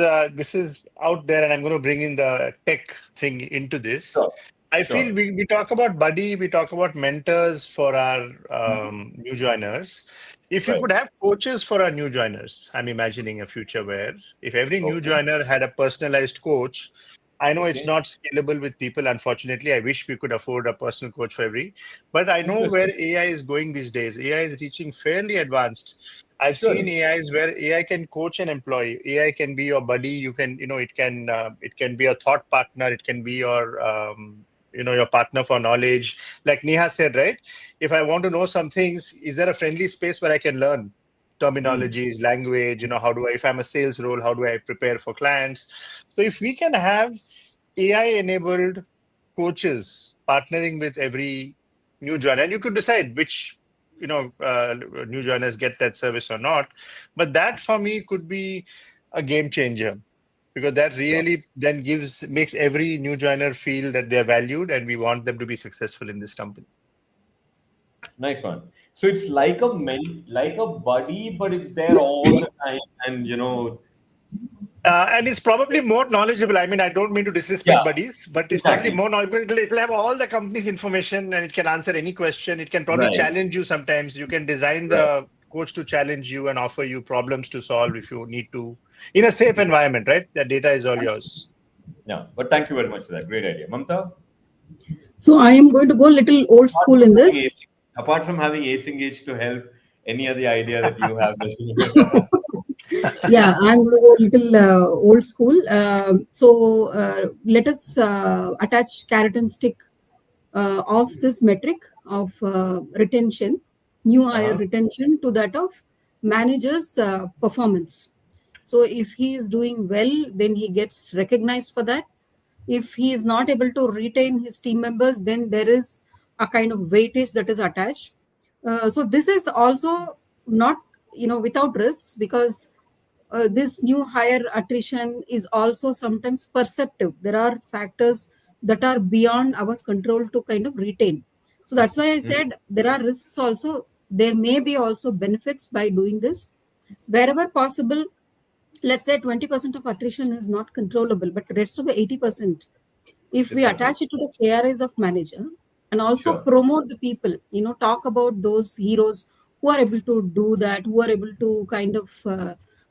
out there, and I'm going to bring in the tech thing into this. Sure. I Sure. feel we talk about buddy, we talk about mentors for our new joiners. If you Right. could have coaches for our new joiners, I'm imagining a future where if every new Okay. joiner had a personalized coach, I know it's Okay. not scalable with people. Unfortunately, I wish we could afford a personal coach for every, but I know where AI is going these days. AI is reaching fairly advanced. I've Sure. seen AIs where AI can coach an employee. AI can be your buddy. You can, it can be a thought partner. It can be your, your partner for knowledge. Like Neha said, right? If I want to know some things, is there a friendly space where I can learn terminologies, language? If I'm a sales role, how do I prepare for clients? So if we can have AI-enabled coaches partnering with every new joiner, and you could decide which new joiners get that service or not, but that for me could be a game changer, because that really then makes every new joiner feel that they're valued and we want them to be successful in this company. Nice one. So it's like a buddy, but it's there all the time, and And it's probably more knowledgeable. I mean, I don't mean to disrespect buddies, but it's Exactly. probably more knowledgeable. It will have all the company's information and it can answer any question. It can probably Right. challenge you sometimes. You can design the coach to challenge you and offer you problems to solve if you need to, in a safe environment, right? The data is all yours. Yeah, but thank you very much for that. Great idea. Mamta? So I am going to go a little old school in this. Apart from having Ace Engage to help, any other idea that you have? Yeah, I'm going to go a little old school. So let us attach carrot and stick of this metric of retention, new hire retention, to that of manager's performance. So if he is doing well, then he gets recognized for that. If he is not able to retain his team members, then there is a kind of weightage that is attached. So this is also not without risks, because this new hire attrition is also sometimes perceptive. There are factors that are beyond our control to kind of retain. So that's why I said there are risks also. There may be also benefits by doing this. Wherever possible, let's say 20% of attrition is not controllable, but the rest of the 80%, if we attach it to the KRIs of manager and also promote the people, talk about those heroes who are able to do that, who are able to kind of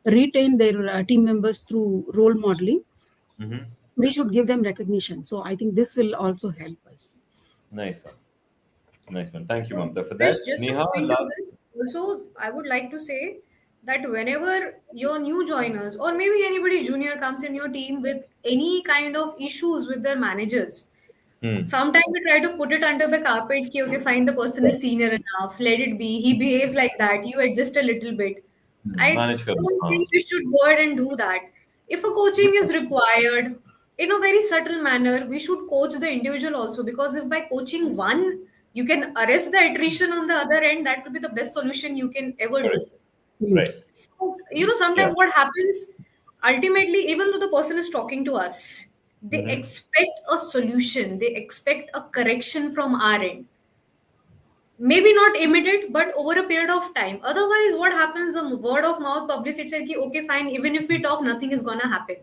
retain their team members through role modeling, we should give them recognition. So I think this will also help us. Nice one. Nice one. Thank you, Mamta, for Krish, that. just to Neha, point to last. this, also, I would like to say that whenever your new joiners or maybe anybody junior comes in your team with any kind of issues with their managers, sometimes we try to put it under the carpet. Ki, okay, fine, the person is senior enough, let it be. He behaves like that. You adjust a little bit. I Manage karo. don't हाँ. think we should go ahead and do that. If a coaching is required in a very subtle manner, we should coach the individual also, because if by coaching one, you can arrest the attrition on the other end, that will be the best solution you can ever do. Right. Sometimes Yeah. what happens ultimately, even though the person is talking to us, they expect a solution, they expect a correction from our end. Maybe not immediate, but over a period of time. Otherwise, what happens? The word of mouth publicity said, ki, okay, fine, even if we talk, nothing is gonna happen.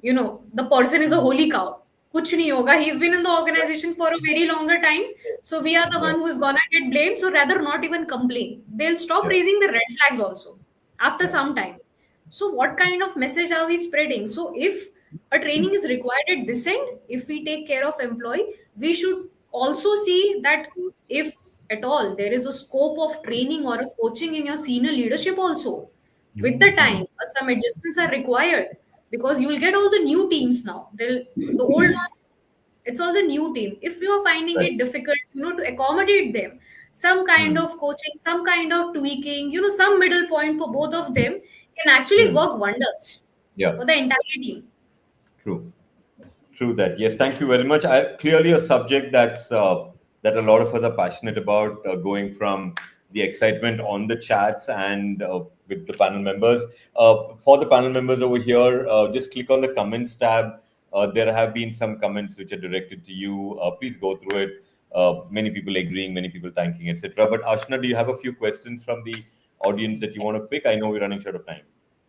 The person is a holy cow. Kuch nahi hoga. He's been in the organization for a very longer time. So we are the one who's gonna get blamed. So rather not even complain. They'll stop raising the red flags also after some time. So what kind of message are we spreading? So if a training is required at this end, if we take care of employee, we should also see that if at all there is a scope of training or a coaching in your senior leadership also. With the time, some adjustments are required, because you'll get all the new teams now. The old ones, it's all the new team. If you are finding it difficult, to accommodate them, some kind of coaching, some kind of tweaking, some middle point for both of them can actually work wonders Yeah. for the entire team. True. True that. Yes, thank you very much. Clearly a subject that a lot of us are passionate about, going from the excitement on the chats and with the panel members. For the panel members over here, just click on the comments tab. There have been some comments which are directed to you. Please go through it. Many people agreeing, many people thanking, etc. But Ashna, do you have a few questions from the audience that you want to pick? I know we're running short of time.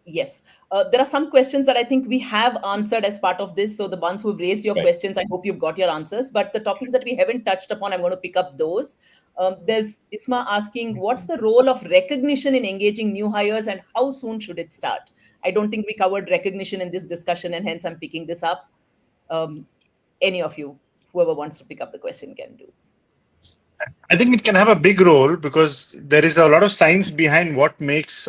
Yes. There are some questions that I think we have answered as part of this. So the ones who've raised your questions, I hope you've got your answers. But the topics that we haven't touched upon, I'm going to pick up those. There's Isma asking, what's the role of recognition in engaging new hires and how soon should it start? I don't think we covered recognition in this discussion, and hence I'm picking this up. Any of you, whoever wants to pick up the question can do. I think it can have a big role because there is a lot of science behind what makes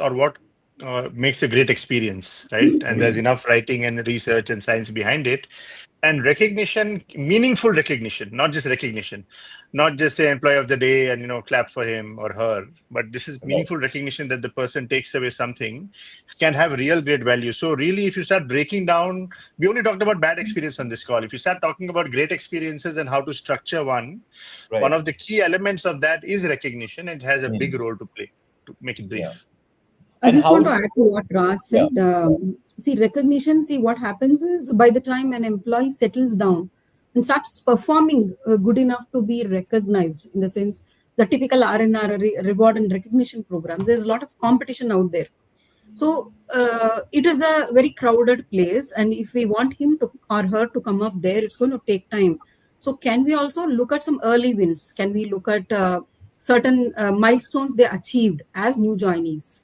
makes a great experience, right? And there's enough writing and research and science behind it. And recognition, meaningful recognition, not just recognition, not just say employee of the day and clap for him or her, but this is meaningful recognition that the person takes away something can have real great value. So really, if you start breaking down, we only talked about bad experience on this call. If you start talking about great experiences and how to structure one of the key elements of that is recognition. It has a big role to play, to make it brief. Yeah. I just want to add to what Raj said. See, recognition, what happens is by the time an employee settles down and starts performing good enough to be recognized, in the sense, the typical R&R, reward and recognition programs, there's a lot of competition out there. So it is a very crowded place. And if we want him to or her to come up there, it's going to take time. So can we also look at some early wins? Can we look at certain milestones they achieved as new joinees?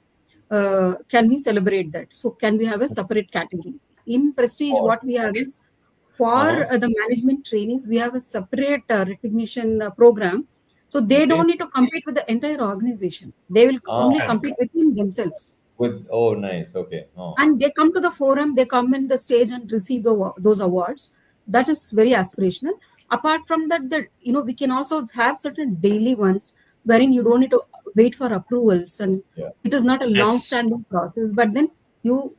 Can we celebrate that? So can we have a separate category? In Prestige, what we have is for the management trainees, we have a separate recognition program. So they don't need to compete with the entire organization. They will only compete within themselves. Nice. Okay. And they come to the forum, they come in the stage and receive those awards. That is very aspirational. Apart from that, we can also have certain daily ones wherein you don't need to wait for approvals, and it is not a long-standing process. But then you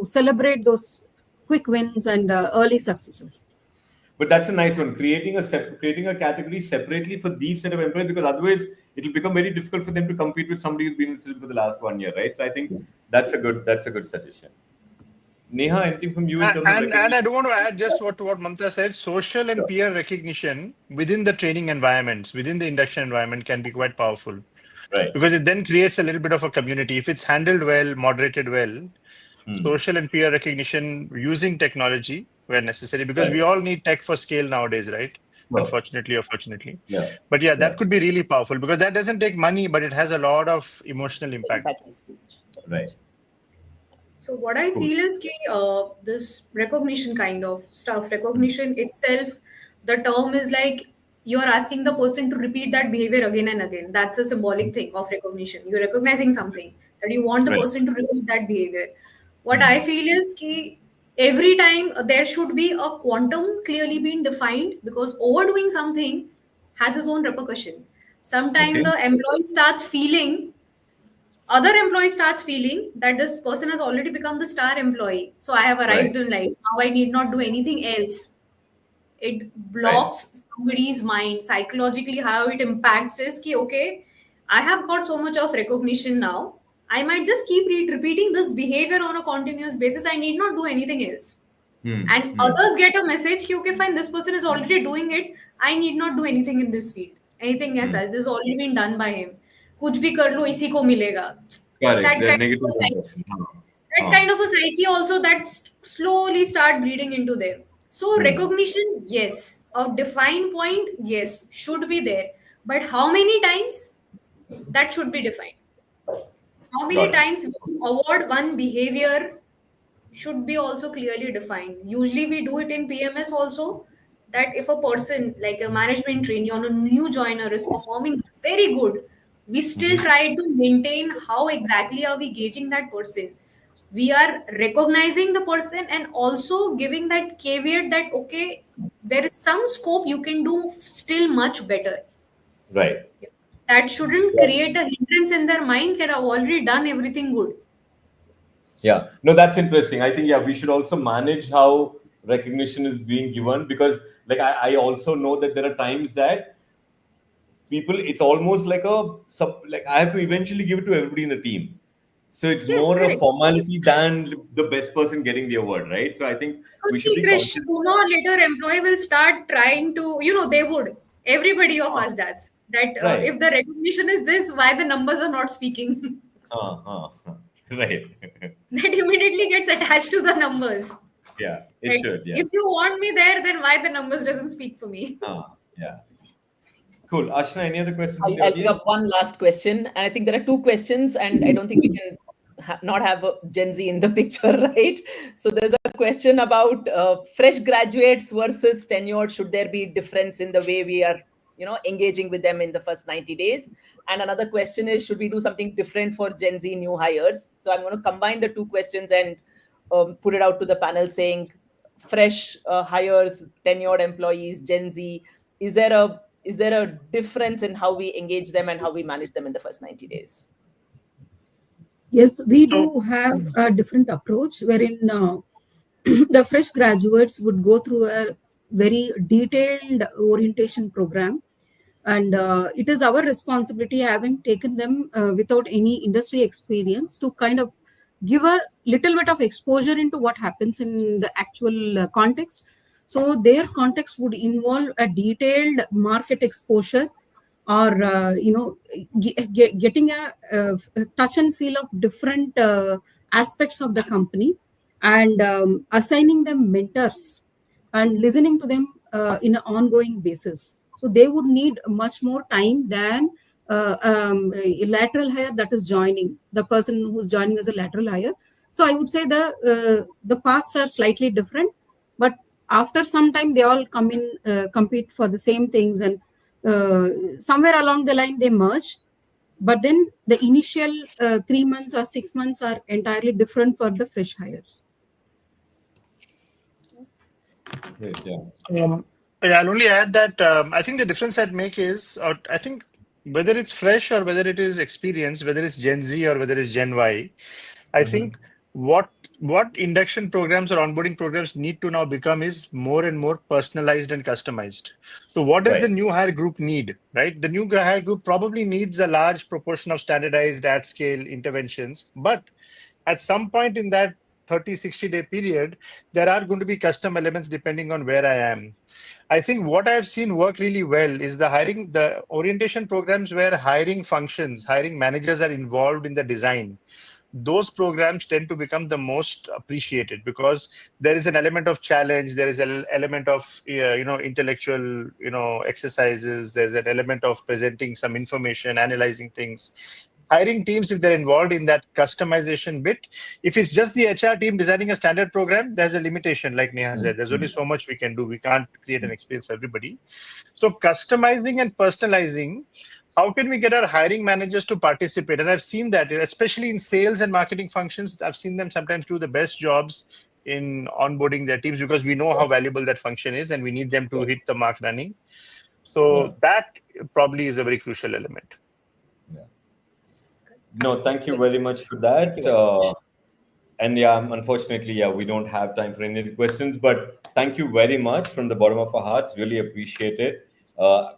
celebrate those quick wins and early successes. But that's a nice one. Creating a category separately for these set of employees, because otherwise it will become very difficult for them to compete with somebody who's been in the system for the last 1 year, right? So I think that's a good suggestion. Neha, anything from you? And I do want to add just what Mamta said. Social and peer recognition within the training environments, within the induction environment, can be quite powerful. Right. Because it then creates a little bit of a community. If it's handled well, moderated well, social and peer recognition using technology where necessary, because we all need tech for scale nowadays, right? Unfortunately or fortunately. Yeah. But that could be really powerful because that doesn't take money, but it has a lot of emotional impact. Right. So what I feel is this recognition kind of stuff, recognition itself, the term is like you're asking the person to repeat that behavior again and again. That's a symbolic thing of recognition. You're recognizing something that you want the Right. person to repeat that behavior. What I feel is ki every time there should be a quantum clearly being defined, because overdoing something has its own repercussion. Sometimes Okay. the employee starts feeling, other employee starts feeling that this person has already become the star employee. So I have Right. arrived in life. Now I need not do anything else. It Right. blocks somebody's mind psychologically. How it impacts is ki, okay, I have got so much of recognition now, I might just keep repeating this behavior on a continuous basis. I need not do anything else. And Hmm. others get a message ki, okay, fine, this person is already doing it, I need not do anything in this field, anything as Hmm. such, this has already been done by him. Kuch bhi kar lo, isi ko milega. Correct. that The kind negative of a psyche, impression. that kind of a psyche also, that slowly start breeding into them. So Hmm. recognition, yes, a defined point, yes, should be there, but how many times, that should be defined. How many Got it. times we award one behavior should be also clearly defined. Usually we do it in PMS also, that if a person like a management trainee or a new joiner is performing very good, we still Mhm. try to maintain how exactly are we gauging that person. We are recognizing the person and also giving that caveat that, okay, there is some scope, you can do still much better. Right. That shouldn't Yeah. create a hindrance in their mind that I've already done everything good. Yeah. No, that's interesting. I think, yeah, we should also manage how recognition is being given, because like I also know that there are times that people, it's almost like like I have to eventually give it to everybody in the team. So it's Yes, more a correct. formality than the best person getting the award, right? So I think we Because should see, be Krish, conscious. sooner or later, employee will start trying to, they would. Everybody of Ah, us does. That right. if the recognition is this, why the numbers are not speaking? Right. That immediately gets attached to the numbers. Yeah, it Right? should. Yeah. If you want me there, then why the numbers doesn't speak for me? Yeah. Cool. Ashna, any other question from the I'll pick audience? up one last question, and I think there are two questions, and I don't think we can not have a Gen Z in the picture, right? So there's a question about fresh graduates versus tenured. Should there be difference in the way we are, engaging with them in the first 90 days? And another question is, should we do something different for Gen Z new hires? So I'm going to combine the two questions and put it out to the panel, saying fresh hires, tenured employees, Gen Z. Is there a difference in how we engage them and how we manage them in the first 90 days? Yes, we So, do have a different approach wherein the fresh graduates would go through a very detailed orientation program, and it is our responsibility, having taken them without any industry experience, to kind of give a little bit of exposure into what happens in the actual context. So their context would involve a detailed market exposure, or getting a touch and feel of different aspects of the company, and assigning them mentors and listening to them in an ongoing basis. So they would need much more time than a lateral hire that is joining, the person who's joining as a lateral hire. So I would say the paths are slightly different, but after some time they all come in, compete for the same things, and somewhere along the line they merge. But then the initial 3 months or 6 months are entirely different for the fresh hires. Great. Yeah. yeah, I'll only add that I think the difference I'd make is, I think whether it's fresh or whether it is experienced, whether it's Gen Z or whether it's Gen Y, I think what induction programs or onboarding programs need to now become is more and more personalized and customized. So what does the Right. new hire group need, right? The new hire group probably needs a large proportion of standardized at scale interventions, but at some point in that 30-60 day period, there are going to be custom elements depending on where I am. I think what I've seen work really well is the orientation programs where hiring functions, hiring managers are involved in the design. Those programs tend to become the most appreciated because there is an element of challenge, there is an element of intellectual exercises, there's an element of presenting some information, analyzing things. hiring teams, if they're involved in that customization bit, if it's just the HR team designing a standard program, there's a limitation, like Neha said. There's only so much we can do. We can't create an experience for everybody. So customizing and personalizing, how can we get our hiring managers to participate? And I've seen that, especially in sales and marketing functions, I've seen them sometimes do the best jobs in onboarding their teams because we know how valuable that function is and we need them to hit the mark running. So that probably is a very crucial element. No, thank you very much for that. And unfortunately, we don't have time for any questions, but thank you very much from the bottom of our hearts. Really appreciate it.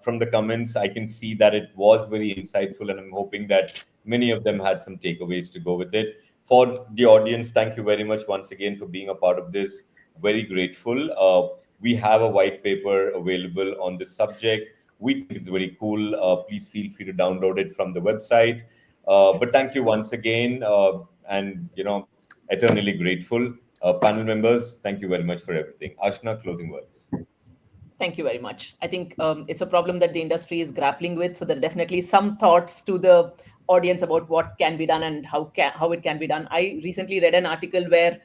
From the comments, I can see that it was very insightful, and I'm hoping that many of them had some takeaways to go with it. For the audience, thank you very much once again for being a part of this. Very grateful. We have a white paper available on this subject. We think it's very cool. Please feel free to download it from the website. But thank you once again, and eternally grateful. Panel members, thank you very much for everything. Ashna, closing words. Thank you very much. I think it's a problem that the industry is grappling with. So there are definitely some thoughts to the audience about what can be done and how it can be done. I recently read an article where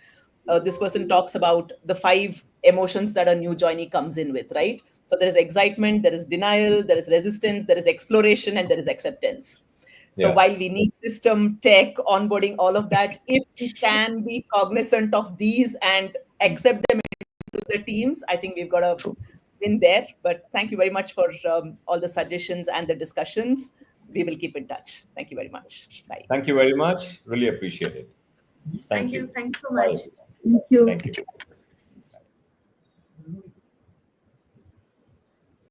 this person talks about the 5 emotions that a new joinee comes in with, right? So there is excitement, there is denial, there is resistance, there is exploration, and there is acceptance. So while we need system, tech, onboarding, all of that, if we can be cognizant of these and accept them into the teams, I think we've got a win there. But thank you very much for all the suggestions and the discussions. We will keep in touch. Thank you very much. Bye. Thank you very much. Really appreciate it. Thank you. Thank you so much. Thank you. Thank you.